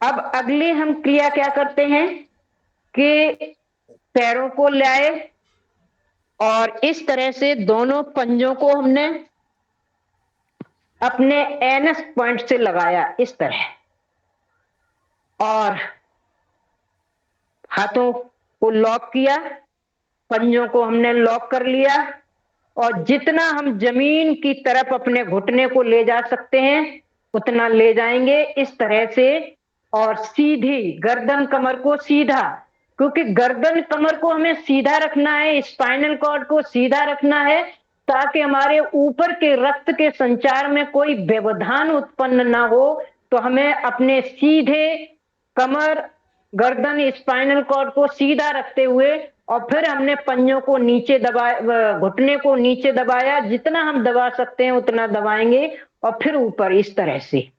अब अगली हम क्रिया क्या करते हैं कि पैरों को लाए और इस तरह से दोनों पंजों को हमने अपने एनएस पॉइंट से लगाया इस तरह, और हाथों को लॉक किया, पंजों को हमने लॉक कर लिया, और जितना हम जमीन की तरफ अपने घुटने को ले जा सकते हैं उतना ले जाएंगे इस तरह से। और सीधी गर्दन कमर को सीधा, क्योंकि गर्दन कमर को हमें सीधा रखना है, स्पाइनल कॉर्ड को सीधा रखना है, ताकि हमारे ऊपर के रक्त के संचार में कोई व्यवधान उत्पन्न ना हो। तो हमें अपने सीधे कमर, गर्दन, स्पाइनल कॉर्ड को सीधा रखते हुए, और फिर हमने पंजों को नीचे दबाया, घुटने को नीचे दबाया, जितना हम दबा सकते हैं उतना दबाएंगे, और फिर ऊपर इस तरह से।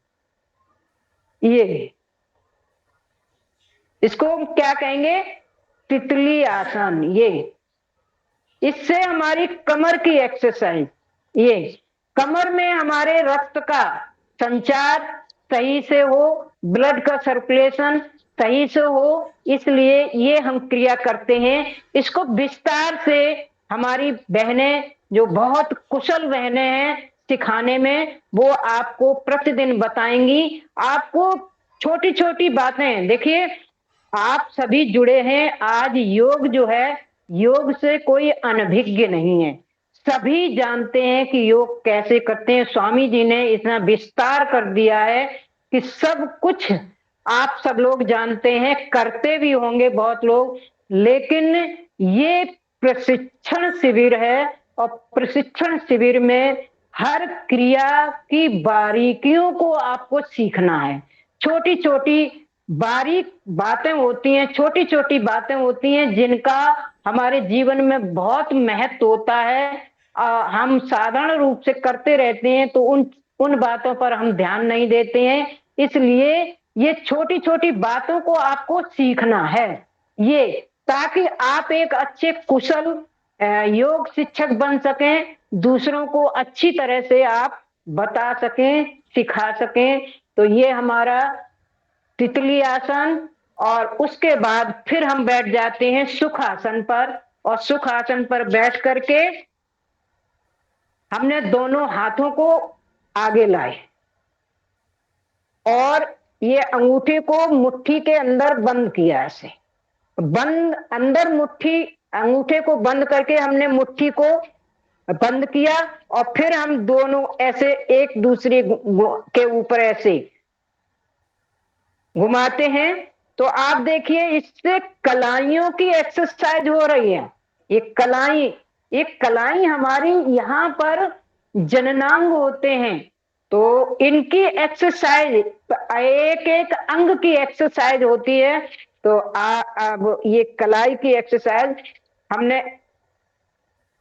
ये इसको हम क्या कहेंगे, तितली आसन। ये इससे हमारी कमर की एक्सरसाइज, ये कमर में हमारे रक्त का संचार सही से हो, ब्लड का सर्कुलेशन सही से हो, इसलिए ये हम क्रिया करते हैं। इसको विस्तार से हमारी बहनें, जो बहुत कुशल बहनें हैं सिखाने में, वो आपको प्रतिदिन बताएंगी। आपको छोटी छोटी बातें, देखिए आप सभी जुड़े हैं आज। योग जो है, योग से कोई अनभिज्ञ नहीं है, सभी जानते हैं कि योग कैसे करते हैं। स्वामी जी ने इतना विस्तार कर दिया है कि सब कुछ आप सब लोग जानते हैं, करते भी होंगे बहुत लोग। लेकिन ये प्रशिक्षण शिविर है, और प्रशिक्षण शिविर में हर क्रिया की बारीकियों को आपको सीखना है। छोटी छोटी बारीक बातें होती हैं, छोटी छोटी बातें होती हैं जिनका हमारे जीवन में बहुत महत्व होता है। हम साधारण रूप से करते रहते हैं तो उन बातों पर हम ध्यान नहीं देते हैं। इसलिए ये छोटी छोटी बातों को आपको सीखना है, ये ताकि आप एक अच्छे कुशल योग शिक्षक बन सकें, दूसरों को अच्छी तरह से आप बता सकें, सिखा सकें। तो ये हमारा तितली आसन, और उसके बाद फिर हम बैठ जाते हैं सुख आसन पर। और सुख आसन पर बैठ करके हमने दोनों हाथों को आगे लाए, और ये अंगूठे को मुट्ठी के अंदर बंद किया, ऐसे बंद, अंदर मुट्ठी, अंगूठे को बंद करके हमने मुट्ठी को बंद किया, और फिर हम दोनों ऐसे एक दूसरे के ऊपर ऐसे घुमाते हैं। तो आप देखिए इससे कलाइयों की एक्सरसाइज हो रही है। ये कलाई, एक कलाई हमारी यहाँ पर जननांग होते हैं, तो इनकी एक्सरसाइज, एक एक अंग की एक्सरसाइज होती है। तो अब ये कलाई की एक्सरसाइज हमने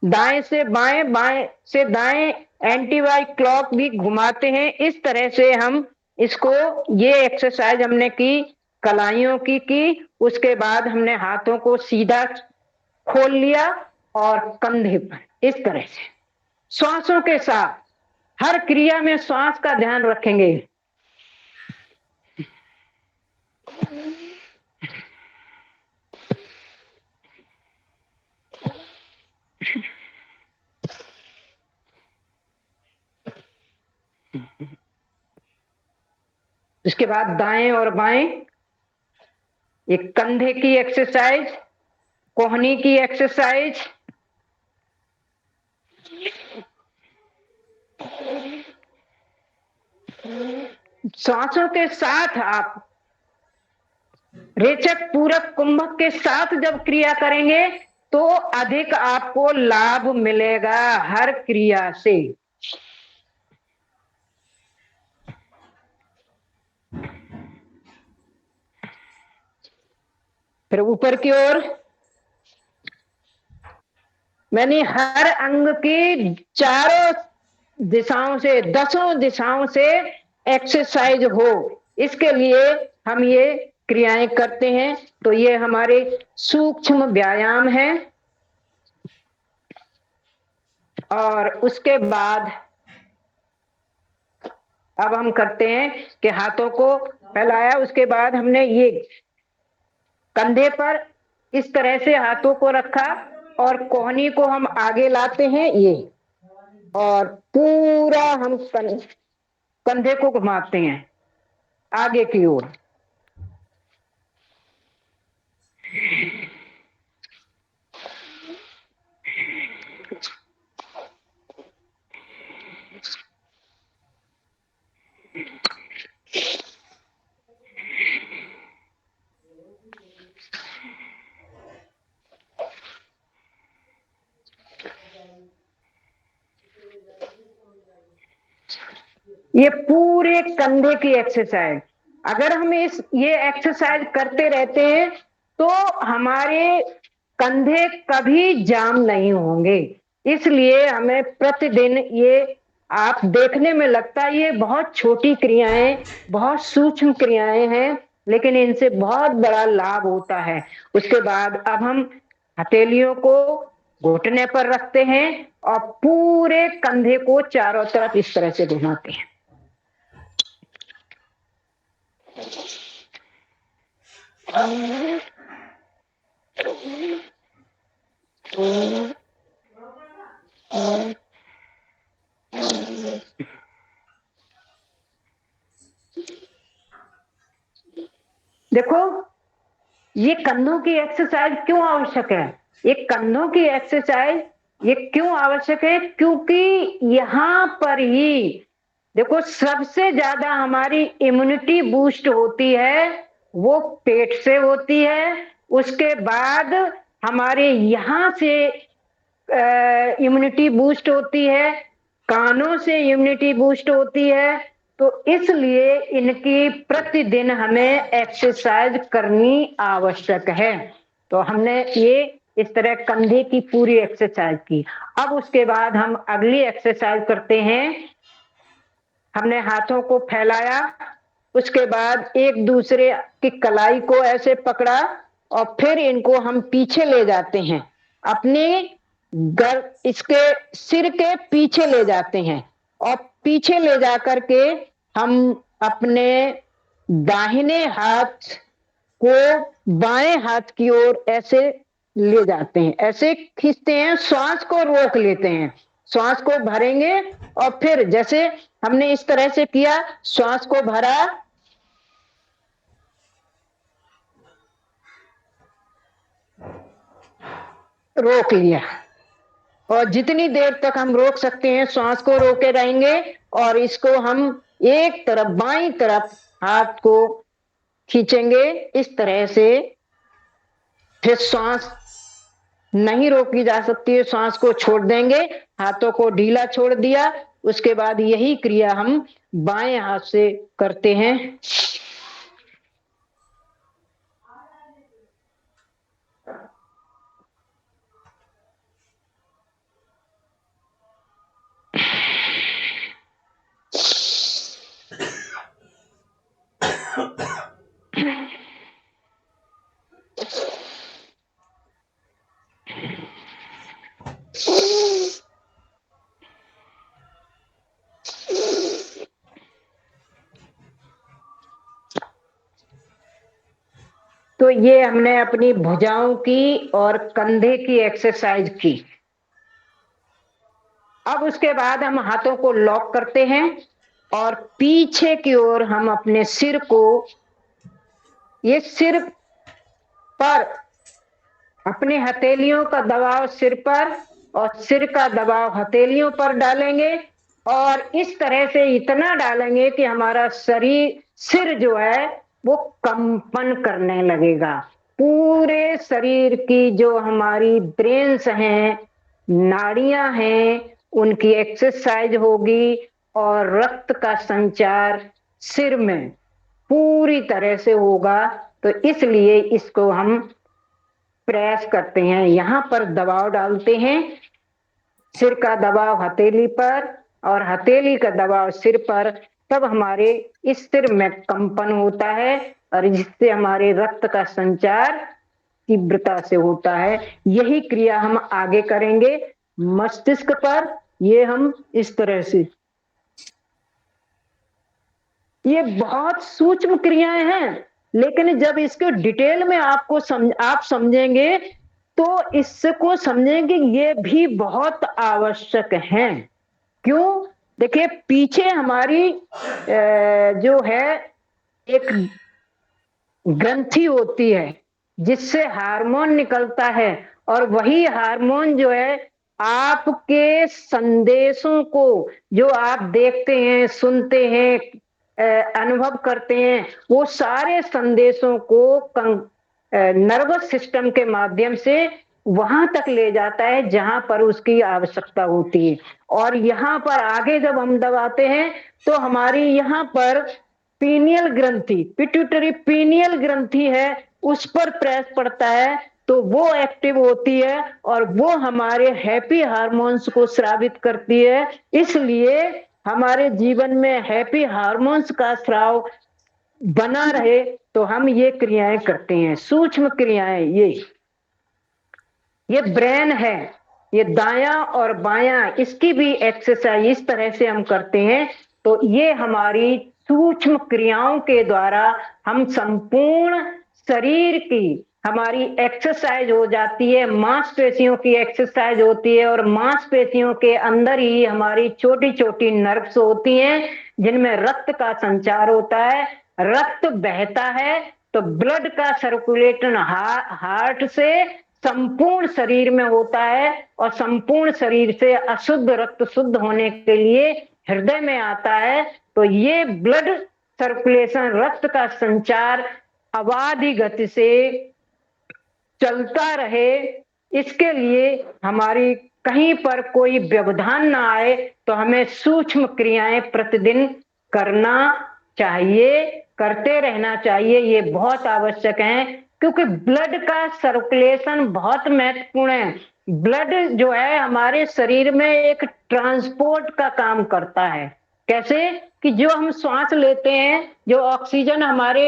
दाएं से बाएं, बाएं से दाएं एंटी वाई क्लॉक भी घुमाते हैं। इस तरह से हम इसको, ये एक्सरसाइज हमने की कलाइयों की उसके बाद हमने हाथों को सीधा खोल लिया और कंधे पर इस तरह से श्वासों के साथ हर क्रिया में श्वास का ध्यान रखेंगे। इसके बाद दाएं और बाएं, एक कंधे की एक्सरसाइज, कोहनी की एक्सरसाइज, श्वासों के साथ आप रेचक पूरक कुंभक के साथ जब क्रिया करेंगे तो अधिक आपको लाभ मिलेगा हर क्रिया से। फिर ऊपर की ओर मैंने हर अंग की चारों दिशाओं से, 10 दिशाओं से एक्सरसाइज हो, इसके लिए हम ये क्रियाएं करते हैं। तो ये हमारे सूक्ष्म व्यायाम है। और उसके बाद अब हम करते हैं कि हाथों को फैलाया, उसके बाद हमने ये कंधे पर इस तरह से हाथों को रखा और कोहनी को हम आगे लाते हैं ये, और पूरा हम कंधे को घुमाते हैं आगे की ओर। ये पूरे कंधे की एक्सरसाइज, अगर हम ये एक्सरसाइज करते रहते हैं तो हमारे कंधे कभी जाम नहीं होंगे। इसलिए हमें प्रतिदिन ये, आप देखने में लगता है ये बहुत छोटी क्रियाएं, बहुत सूक्ष्म क्रियाएं हैं, लेकिन इनसे बहुत बड़ा लाभ होता है। उसके बाद अब हम हथेलियों को घुटने पर रखते हैं और पूरे कंधे को चारों तरफ इस तरह से घुमाते हैं। देखो ये कंधों की एक्सरसाइज क्यों आवश्यक है? ये कंधों की एक्सरसाइज ये क्यों आवश्यक है? क्योंकि यहां पर ही देखो सबसे ज्यादा हमारी इम्यूनिटी बूस्ट होती है, वो पेट से होती है। उसके बाद हमारे यहां से इम्यूनिटी बूस्ट होती है, कानों से इम्यूनिटी बूस्ट होती है। तो इसलिए इनकी प्रतिदिन हमें एक्सरसाइज करनी आवश्यक है। तो हमने ये इस तरह कंधे की पूरी एक्सरसाइज की। अब उसके बाद हम अगली एक्सरसाइज करते हैं। हमने हाथों को फैलाया, उसके बाद एक दूसरे की कलाई को ऐसे पकड़ा और फिर इनको हम पीछे ले जाते हैं, अपने इसके सिर के पीछे ले जाते हैं, और पीछे ले जाकर के हम अपने दाहिने हाथ को बाएं हाथ की ओर ऐसे ले जाते हैं, ऐसे खींचते हैं, श्वास को रोक लेते हैं, श्वास को भरेंगे और फिर जैसे हमने इस तरह से किया, श्वास को भरा, रोक लिया, और जितनी देर तक हम रोक सकते हैं श्वास को रोके रहेंगे। और इसको हम एक तरफ बाईं तरफ हाथ को खींचेंगे इस तरह से। फिर श्वास नहीं रोकी जा सकती है, श्वास को छोड़ देंगे, हाथों को ढीला छोड़ दिया। उसके बाद यही क्रिया हम बाएं हाथ से करते हैं। तो ये हमने अपनी भुजाओं की और कंधे की एक्सरसाइज की। अब उसके बाद हम हाथों को लॉक करते हैं और पीछे की ओर हम अपने सिर को, ये सिर पर अपने हथेलियों का दबाव सिर पर और सिर का दबाव हथेलियों पर डालेंगे और इस तरह से इतना डालेंगे कि हमारा सिर जो है वो कंपन करने लगेगा। पूरे शरीर की जो हमारी ब्रेन्स हैं, नाड़ियां हैं, उनकी एक्सरसाइज होगी और रक्त का संचार सिर में पूरी तरह से होगा। तो इसलिए इसको हम प्रेस करते हैं, यहां पर दबाव डालते हैं, सिर का दबाव हथेली पर और हथेली का दबाव सिर पर, तब हमारे इस सिर में कंपन होता है और जिससे हमारे रक्त का संचार तीव्रता से होता है। यही क्रिया हम आगे करेंगे मस्तिष्क पर। ये हम इस तरह से, ये बहुत सूक्ष्म क्रियाएं हैं, लेकिन जब इसके डिटेल में आप समझेंगे तो इसको समझेंगे ये भी बहुत आवश्यक है। क्यों? देखिए, पीछे हमारी जो है एक ग्रंथि होती है जिससे हार्मोन निकलता है और वही हार्मोन जो है आपके संदेशों को, जो आप देखते हैं, सुनते हैं, अनुभव करते हैं, वो सारे संदेशों को नर्वस सिस्टम के माध्यम से वहां तक ले जाता है जहां पर उसकी आवश्यकता होती है। और यहाँ पर आगे जब हम दबाते हैं तो हमारी यहाँ पर पीनियल ग्रंथि, पिट्यूटरी पीनियल ग्रंथि है, उस पर प्रेस पड़ता है तो वो एक्टिव होती है और वो हमारे हैप्पी हार्मोन्स को स्रावित करती है। इसलिए हमारे जीवन में हैप्पी हार्मोन्स का स्राव बना रहे तो हम ये क्रियाएं करते हैं, सूक्ष्म क्रियाएं। ये ब्रेन है, ये दायां और बायां, इसकी भी एक्सरसाइज इस तरह से हम करते हैं। तो ये हमारी सूक्ष्म क्रियाओं के द्वारा हम संपूर्ण शरीर की हमारी एक्सरसाइज हो जाती है, मांसपेशियों की एक्सरसाइज होती है और मांसपेशियों के अंदर ही हमारी छोटी छोटी नर्व्स होती हैं जिनमें रक्त का संचार होता है। रक्त बहता है तो ब्लड का सर्कुलेशन हार्ट से संपूर्ण शरीर में होता है और संपूर्ण शरीर से अशुद्ध रक्त शुद्ध होने के लिए हृदय में आता है। तो ये ब्लड सर्कुलेशन, रक्त का संचार अबाधी गति से चलता रहे, इसके लिए हमारी कहीं पर कोई व्यवधान ना आए तो हमें सूक्ष्म क्रियाएं प्रतिदिन करना चाहिए, करते रहना चाहिए। ये बहुत आवश्यक है क्योंकि ब्लड का सर्कुलेशन बहुत महत्वपूर्ण है। ब्लड जो है हमारे शरीर में एक ट्रांसपोर्ट का काम करता है। कैसे? कि जो हम श्वास लेते हैं, जो ऑक्सीजन हमारे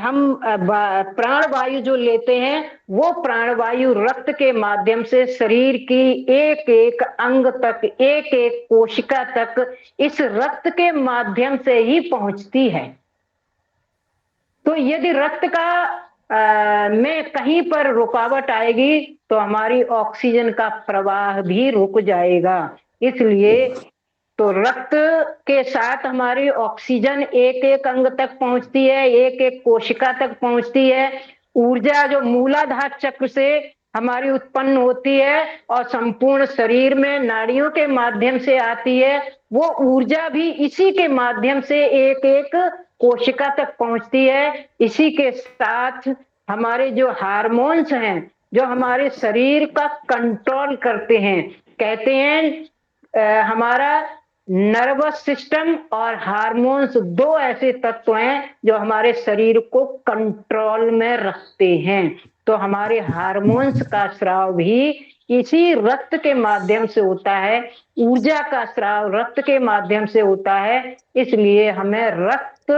हम प्राण वायु जो लेते हैं, वो प्राण वायु रक्त के माध्यम से शरीर की एक एक अंग तक, एक एक कोशिका तक इस रक्त के माध्यम से ही पहुंचती है। तो यदि रक्त का में कहीं पर रुकावट आएगी तो हमारी ऑक्सीजन का प्रवाह भी रुक जाएगा। इसलिए तो रक्त के साथ हमारी ऑक्सीजन एक एक अंग तक पहुंचती है, एक एक कोशिका तक पहुंचती है। ऊर्जा जो मूलाधार चक्र से हमारी उत्पन्न होती है और संपूर्ण शरीर में नाड़ियों के माध्यम से आती है, वो ऊर्जा भी इसी के माध्यम से एक एक कोशिका तक पहुंचती है। इसी के साथ हमारे जो हार्मोन्स हैं, जो हमारे शरीर का कंट्रोल करते हैं, कहते हैं हमारा नर्वस सिस्टम और हार्मोन्स दो ऐसे तत्व हैं जो हमारे शरीर को कंट्रोल में रखते हैं। तो हमारे हार्मोन्स का स्राव भी इसी रक्त के माध्यम से होता है, ऊर्जा का स्राव रक्त के माध्यम से होता है। इसलिए हमें रक्त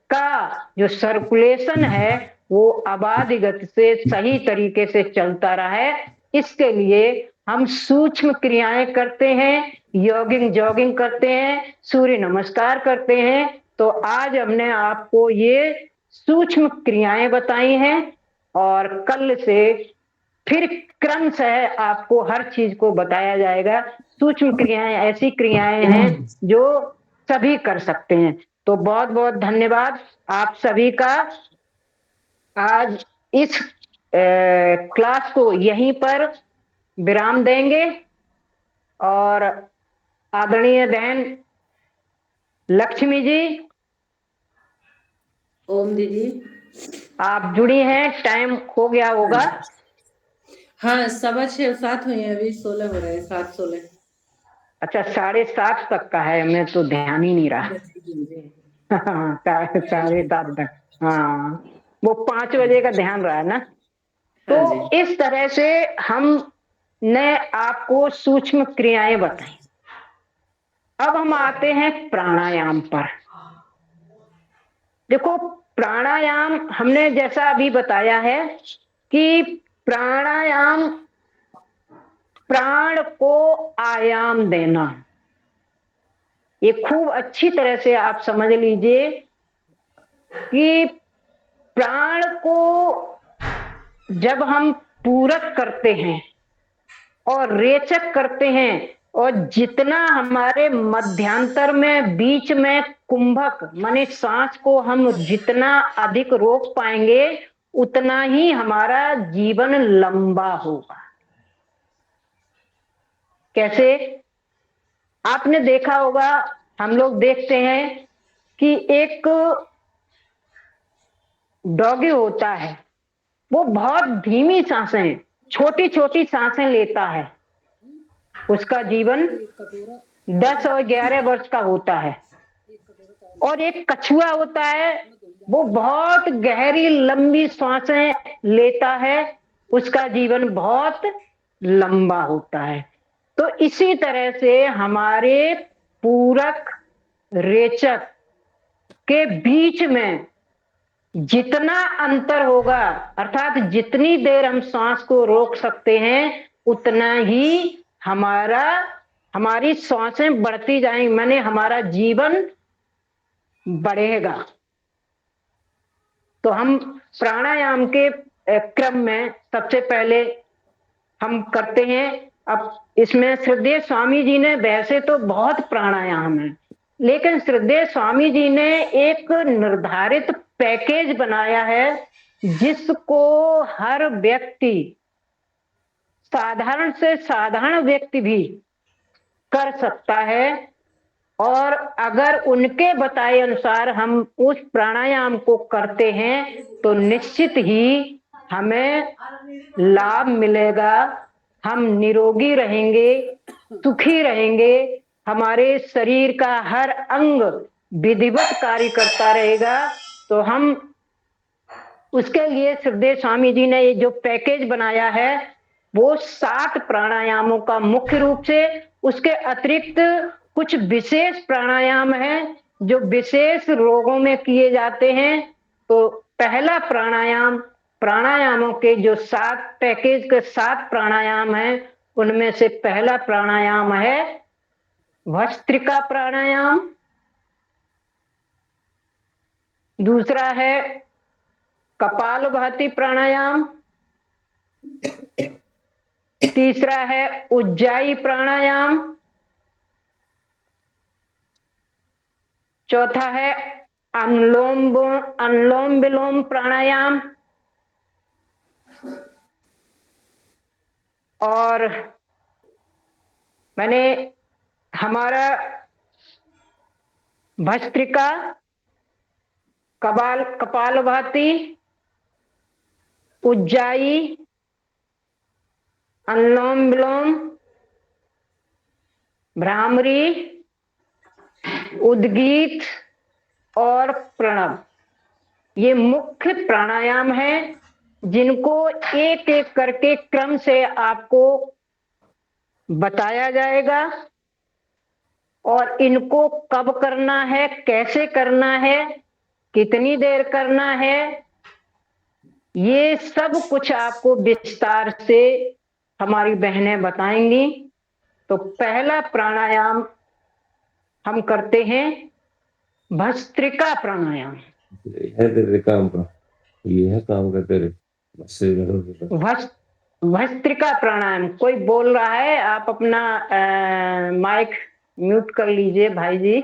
का जो सर्कुलेशन है वो अबाध गति से सही तरीके से चलता रहे, इसके लिए हम सूक्ष्म क्रियाएं करते हैं, जॉगिंग करते हैं, सूर्य नमस्कार करते हैं। तो आज हमने आपको ये सूक्ष्म क्रियाएं बताई हैं और कल से फिर क्रमशः आपको हर चीज को बताया जाएगा। सूक्ष्म क्रियाएं ऐसी क्रियाएं हैं जो सभी कर सकते हैं। तो बहुत बहुत धन्यवाद आप सभी का। आज इस क्लास को यहीं पर विराम देंगे और आदरणीय बहन लक्ष्मी जी, ओम दीदी, आप जुड़ी हैं, टाइम हो गया होगा। हाँ 6:15-7 हुए हैं, अभी 16 हो रहे हैं, 7:16। अच्छा 7:30 तक का है, मैं तो ध्यान ही नहीं रहा। 7:30 तक, हाँ वो 5 बजे का ध्यान रहा ना। हाँ जी। तो इस तरह से हमने आपको सूक्ष्म क्रियाएं बताई। अब हम आते हैं प्राणायाम पर। देखो प्राणायाम हमने जैसा अभी बताया है कि प्राणायाम प्राण को आयाम देना। ये खूब अच्छी तरह से आप समझ लीजिए कि प्राण को जब हम पूरक करते हैं और रेचक करते हैं, और जितना हमारे मध्यांतर में बीच में कुंभक माने सांस को हम जितना अधिक रोक पाएंगे उतना ही हमारा जीवन लंबा होगा। कैसे? आपने देखा होगा, हम लोग देखते हैं कि एक डॉगी होता है, वो बहुत धीमी सांसें, छोटी छोटी सांसें लेता है। उसका जीवन 10 और 11 वर्ष का होता है। और एक कछुआ होता है, वो बहुत गहरी लंबी सांसें लेता है, उसका जीवन बहुत लंबा होता है। तो इसी तरह से हमारे पूरक रेचक के बीच में जितना अंतर होगा, अर्थात जितनी देर हम सांस को रोक सकते हैं उतना ही हमारी सांसें बढ़ती जाएंगी, माने हमारा जीवन बढ़ेगा। तो हम प्राणायाम के क्रम में सबसे पहले हम करते हैं। अब इसमें श्रद्धेय स्वामी जी ने, वैसे तो बहुत प्राणायाम है, लेकिन श्रद्धेय स्वामी जी ने एक निर्धारित पैकेज बनाया है जिसको हर व्यक्ति, साधारण से साधारण व्यक्ति भी कर सकता है। और अगर उनके बताए अनुसार हम उस प्राणायाम को करते हैं तो निश्चित ही हमें लाभ मिलेगा, हम निरोगी रहेंगे, सुखी रहेंगे, हमारे शरीर का हर अंग विधिवत कार्य करता रहेगा। तो हम उसके लिए श्रद्धेय स्वामी जी ने ये जो पैकेज बनाया है वो 7 प्राणायामों का मुख्य रूप से, उसके अतिरिक्त कुछ विशेष प्राणायाम हैं जो विशेष रोगों में किए जाते हैं। तो पहला प्राणायाम, प्राणायामों के जो 7 पैकेज के 7 प्राणायाम हैं उनमें से पहला प्राणायाम है भस्त्रिका प्राणायाम। दूसरा है कपालभाति प्राणायाम। तीसरा है उज्जाई प्राणायाम। चौथा है अनुलोम विलोम प्राणायाम। और मैंने हमारा भस्त्रिका, कपालभाति, उज्जाई, अनुलोम विलोम, भ्रामरी, उद्गीत और प्रणव, ये मुख्य प्राणायाम है जिनको एक एक करके क्रम से आपको बताया जाएगा। और इनको कब करना है, कैसे करना है, कितनी देर करना है, ये सब कुछ आपको विस्तार से हमारी बहनें बताएंगी। तो पहला प्राणायाम हम करते हैं भस्त्रिका प्राणायाम। है तेरे काम का, ये है काम का तेरे। भस्त्रिका प्राणायाम। कोई बोल रहा है, आप अपना माइक म्यूट कर लीजिए भाई जी।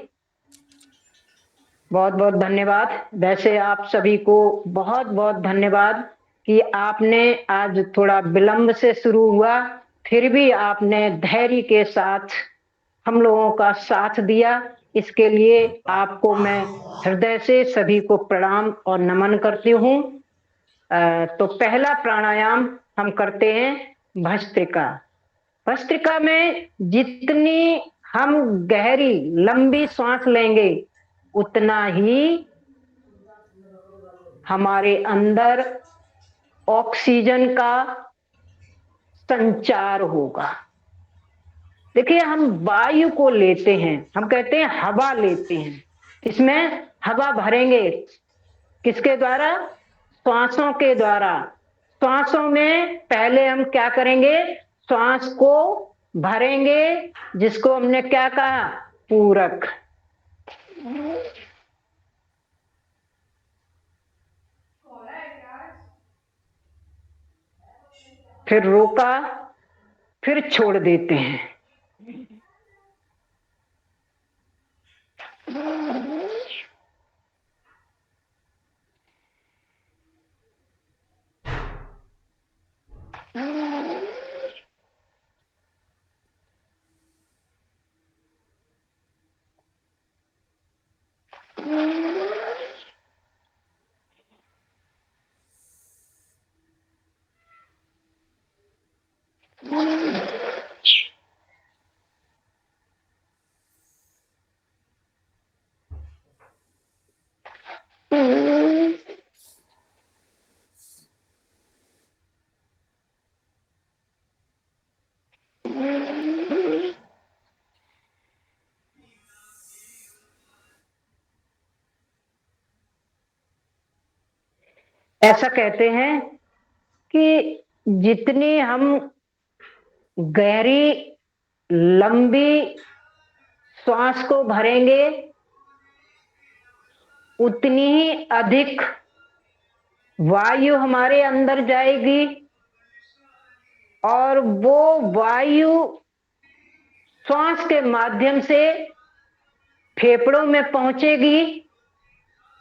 बहुत बहुत धन्यवाद। वैसे आप सभी को बहुत बहुत धन्यवाद कि आपने आज थोड़ा विलंब से शुरू हुआ, फिर भी आपने धैर्य के साथ हम लोगों का साथ दिया। इसके लिए आपको मैं हृदय से सभी को प्रणाम और नमन करती हूँ। तो पहला प्राणायाम हम करते हैं भस्त्रिका। भस्त्रिका में जितनी हम गहरी लंबी सांस लेंगे उतना ही हमारे अंदर ऑक्सीजन का संचार होगा। देखिए, हम वायु को लेते हैं, हम कहते हैं हवा लेते हैं, इसमें हवा भरेंगे किसके द्वारा? श्वासों के द्वारा। श्वासों में पहले हम क्या करेंगे? श्वास को भरेंगे, जिसको हमने क्या कहा? पूरक। फिर रोका, फिर छोड़ देते हैं। ऐसा कहते हैं कि जितनी हम गहरी लंबी श्वास को भरेंगे उतनी ही अधिक वायु हमारे अंदर जाएगी, और वो वायु श्वास के माध्यम से फेफड़ों में पहुंचेगी,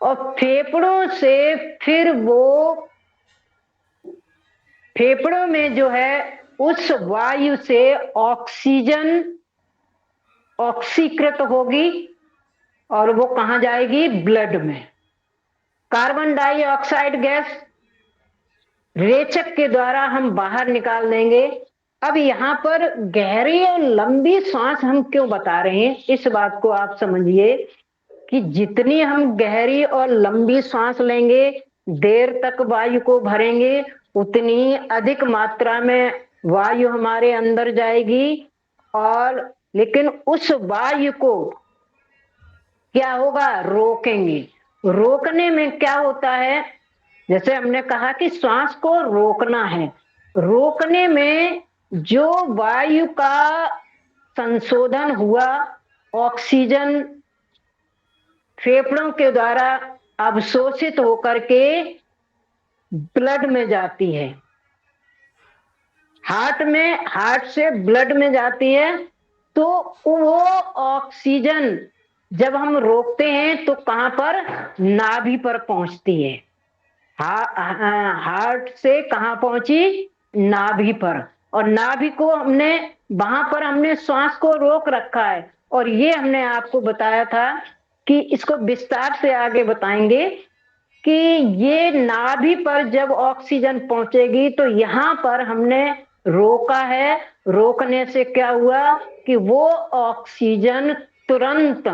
और फेफड़ों से फिर वो फेफड़ों में जो है उस वायु से ऑक्सीजन ऑक्सीकृत होगी, और वो कहां जाएगी? ब्लड में। कार्बन डाइऑक्साइड गैस रेचक के द्वारा हम बाहर निकाल देंगे। अब यहाँ पर गहरी और लंबी सांस हम क्यों बता रहे हैं, इस बात को आप समझिए कि जितनी हम गहरी और लंबी सांस लेंगे, देर तक वायु को भरेंगे, उतनी अधिक मात्रा में वायु हमारे अंदर जाएगी। और लेकिन उस वायु को क्या होगा? रोकेंगे। रोकने में क्या होता है? जैसे हमने कहा कि श्वास को रोकना है, रोकने में जो वायु का संशोधन हुआ, ऑक्सीजन फेफड़ों के द्वारा अवशोषित होकर के ब्लड में जाती है, हार्ट से ब्लड में जाती है। तो वो ऑक्सीजन जब हम रोकते हैं तो कहां पर? नाभि पर पहुंचती है। हार्ट से कहां पहुंची? नाभि पर। और नाभि को वहां पर हमने श्वास को रोक रखा है। और ये हमने आपको बताया था कि इसको विस्तार से आगे बताएंगे कि ये नाभि पर जब ऑक्सीजन पहुंचेगी तो यहाँ पर हमने रोका है। रोकने से क्या हुआ कि वो ऑक्सीजन तुरंत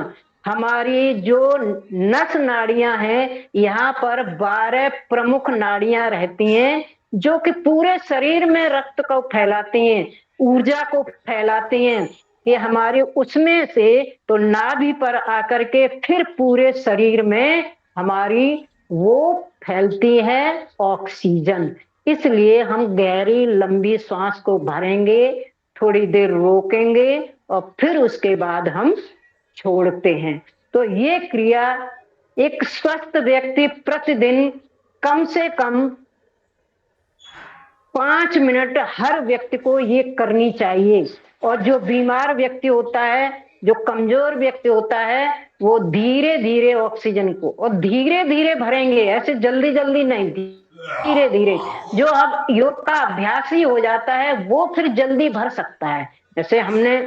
हमारी जो नस नाड़ियां हैं, यहाँ पर 12 प्रमुख नाड़ियां रहती हैं जो कि पूरे शरीर में रक्त को फैलाती हैं, ऊर्जा को फैलाती हैं। ये हमारे उसमें से तो नाभि पर आकर के फिर पूरे शरीर में हमारी वो फैलती है ऑक्सीजन। इसलिए हम गहरी लंबी सांस को भरेंगे, थोड़ी देर रोकेंगे और फिर उसके बाद हम छोड़ते हैं। तो ये क्रिया एक स्वस्थ व्यक्ति प्रतिदिन कम से कम 5 मिनट हर व्यक्ति को ये करनी चाहिए। और जो बीमार व्यक्ति होता है, जो कमजोर व्यक्ति होता है, वो धीरे धीरे ऑक्सीजन को और धीरे धीरे भरेंगे, ऐसे जल्दी जल्दी नहीं, धीरे धीरे। जो अब योग का अभ्यास ही हो जाता है वो फिर जल्दी भर सकता है। जैसे हमने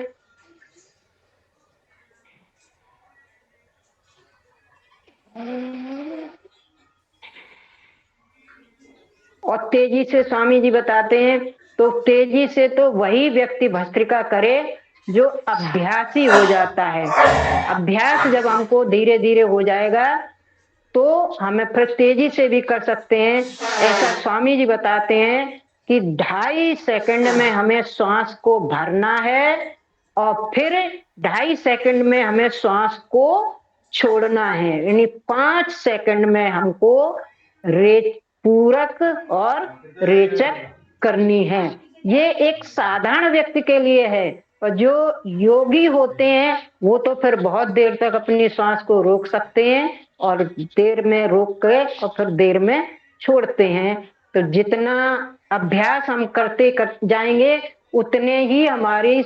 और तेजी से स्वामी जी बताते हैं, तो तेजी से तो वही व्यक्ति भस्त्रिका करे जो अभ्यासी हो जाता है। अभ्यास जब हमको धीरे धीरे हो जाएगा तो हमें फिर तेजी से भी कर सकते हैं। ऐसा स्वामी जी बताते हैं कि 2.5 सेकंड में हमें श्वास को भरना है और फिर 2.5 सेकंड में हमें श्वास को छोड़ना है। यानी 5 सेकंड में हमको पूरक और रेचक करनी है। ये एक साधारण व्यक्ति के लिए है, और जो योगी होते हैं वो तो फिर बहुत देर तक अपनी श्वास को रोक सकते हैं और देर में रोक के और फिर देर में छोड़ते हैं। तो जितना अभ्यास हम करते जाएंगे उतने ही हमारी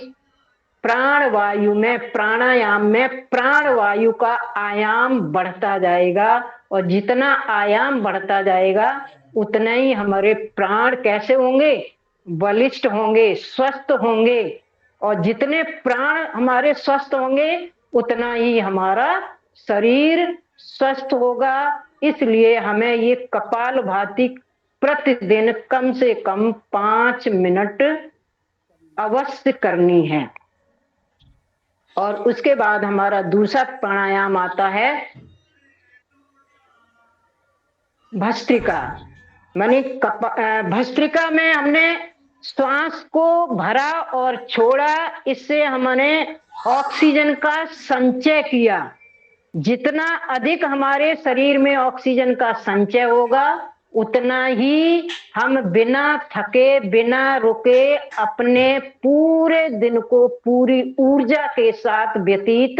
प्राण वायु में, प्राणायाम में प्राण वायु का आयाम बढ़ता जाएगा। और जितना आयाम बढ़ता जाएगा उतना ही हमारे प्राण कैसे होंगे, बलिष्ठ होंगे, स्वस्थ होंगे। और जितने प्राण हमारे स्वस्थ होंगे उतना ही हमारा शरीर स्वस्थ होगा। इसलिए हमें ये कपालभाति प्रतिदिन कम से कम 5 मिनट अवश्य करनी है। और उसके बाद हमारा दूसरा प्राणायाम आता है भस्त्रिका। मानी भस्त्रिका में हमने श्वास को भरा और छोड़ा, इससे हमने ऑक्सीजन का संचय किया। जितना अधिक हमारे शरीर में ऑक्सीजन का संचय होगा उतना ही हम बिना थके, बिना रुके अपने पूरे दिन को पूरी ऊर्जा के साथ व्यतीत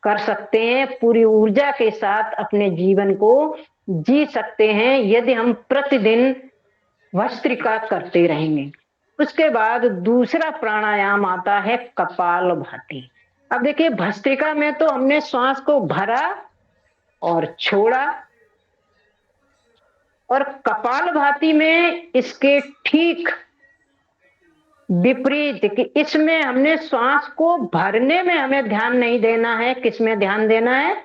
कर सकते हैं, पूरी ऊर्जा के साथ अपने जीवन को जी सकते हैं यदि हम प्रतिदिन भस्त्रिका करते रहेंगे। उसके बाद दूसरा प्राणायाम आता है कपालभाति। अब देखिए, भस्त्रिका में तो हमने श्वास को भरा और छोड़ा, और कपालभाति में इसके ठीक विपरीत कि इसमें हमने श्वास को भरने में हमें ध्यान नहीं देना है। किसमें ध्यान देना है?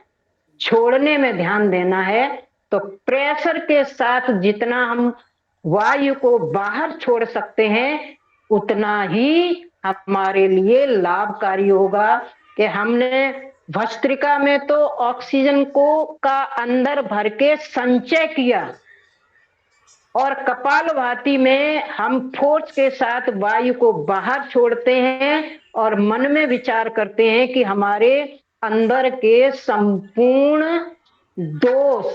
छोड़ने में ध्यान देना है। तो प्रेशर के साथ जितना हम वायु को बाहर छोड़ सकते हैं उतना ही हमारे लिए लाभकारी होगा। कि हमने भस्त्रिका में तो ऑक्सीजन को का अंदर भर के संचय किया, और कपालभाति में हम फोर्स के साथ वायु को बाहर छोड़ते हैं और मन में विचार करते हैं कि हमारे अंदर के संपूर्ण दोष,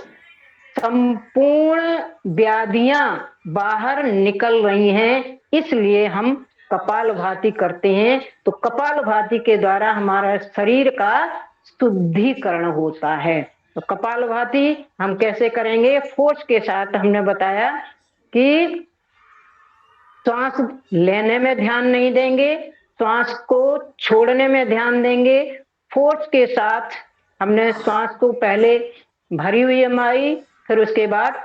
संपूर्ण व्याधियां बाहर निकल रही हैं। इसलिए हम कपालभाति करते हैं। तो कपालभाति के द्वारा हमारा शरीर का शुद्धिकरण होता है। तो कपालभाति हम कैसे करेंगे? फोर्स के साथ हमने बताया कि श्वास लेने में ध्यान नहीं देंगे, श्वास को छोड़ने में ध्यान देंगे। फोर्स के साथ हमने श्वास को पहले भरी हुई हमारी, फिर उसके बाद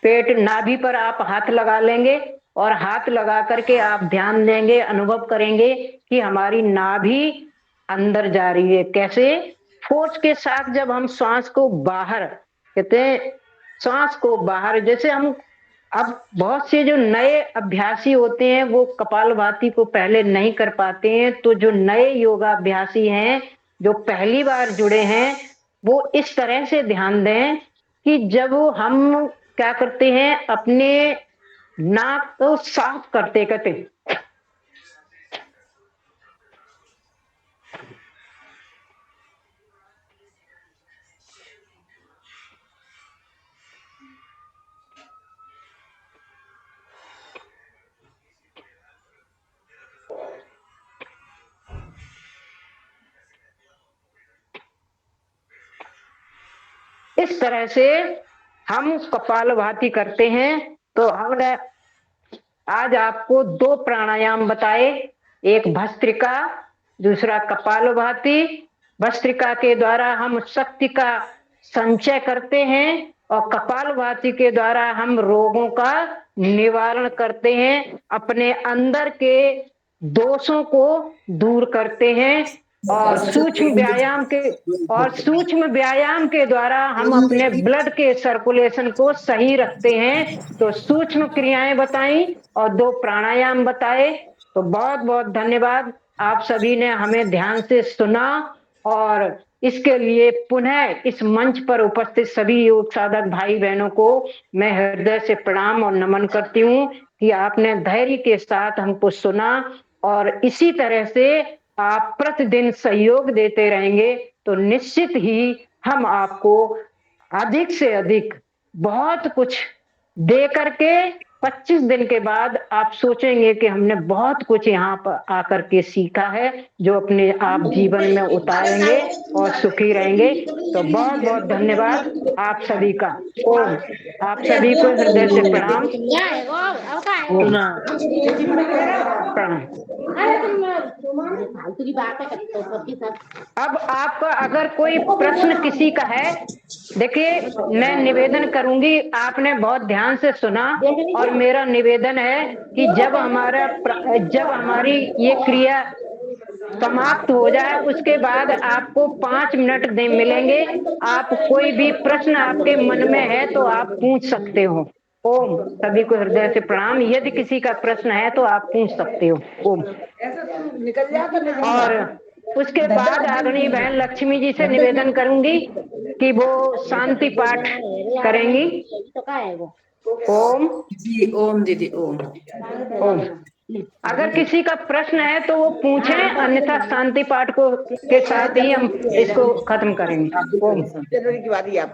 पेट नाभि पर आप हाथ लगा लेंगे और हाथ लगा करके आप ध्यान देंगे, अनुभव करेंगे कि हमारी नाभि अंदर जा रही है। कैसे? फोर्स के साथ जब हम श्वास को बाहर, कहते हैं श्वास को बाहर, जैसे हम अब बहुत से जो नए अभ्यासी होते हैं वो कपालभाति को पहले नहीं कर पाते हैं। तो जो नए योगाभ्यासी हैं, जो पहली बार जुड़े हैं, वो इस तरह से ध्यान दें कि जब हम क्या करते हैं, अपने नाक को साफ करते करते इस तरह से हम कपालभाति करते हैं। तो हमने आज आपको 2 प्राणायाम बताए, एक भस्त्रिका, दूसरा कपालभाति। भस्त्रिका के द्वारा हम शक्ति का संचय करते हैं और कपालभाति के द्वारा हम रोगों का निवारण करते हैं, अपने अंदर के दोषों को दूर करते हैं और सूक्ष्म व्यायाम के द्वारा हम अपने ब्लड के सर्कुलेशन को सही रखते हैं। तो सूक्ष्म क्रियाएं बताई और 2 प्राणायाम बताए। तो बहुत बहुत धन्यवाद, आप सभी ने हमें ध्यान से सुना और इसके लिए पुनः इस मंच पर उपस्थित सभी योग साधक भाई बहनों को मैं हृदय से प्रणाम और नमन करती हूँ कि आपने धैर्य के साथ हमको सुना और इसी तरह से आप प्रतिदिन सहयोग देते रहेंगे तो निश्चित ही हम आपको अधिक से अधिक बहुत कुछ दे करके 25 दिन के बाद आप सोचेंगे कि हमने बहुत कुछ यहाँ पर आकर के सीखा है, जो अपने आप जीवन में उतारेंगे और सुखी रहेंगे। तो बहुत बहुत धन्यवाद आप सभी का। ओम। आप सभी को हृदय से प्रणाम। ओम। प्रणाम। अब आपका अगर कोई प्रश्न किसी का है, देखिए मैं निवेदन करूंगी, आपने बहुत ध्यान से सुना और मेरा निवेदन है कि जब हमारी ये क्रिया समाप्त हो जाए उसके बाद आपको 5 मिनट मिलेंगे। आप कोई भी प्रश्न आपके मन में है तो आप पूछ सकते हो। ओम। सभी को हृदय से प्रणाम। यदि किसी का प्रश्न है तो आप पूछ सकते हो। ओम। और उसके बाद आदरणीय बहन लक्ष्मी जी से निवेदन करूंगी कि वो शांति पाठ करेंगी। ओम। जी ओम दीदी ओम। ओम। अगर किसी का प्रश्न है तो वो पूछें, अन्यथा शांति पाठ को के साथ ही हम इसको खत्म करेंगे। ओम। जनवरी की बात ही आप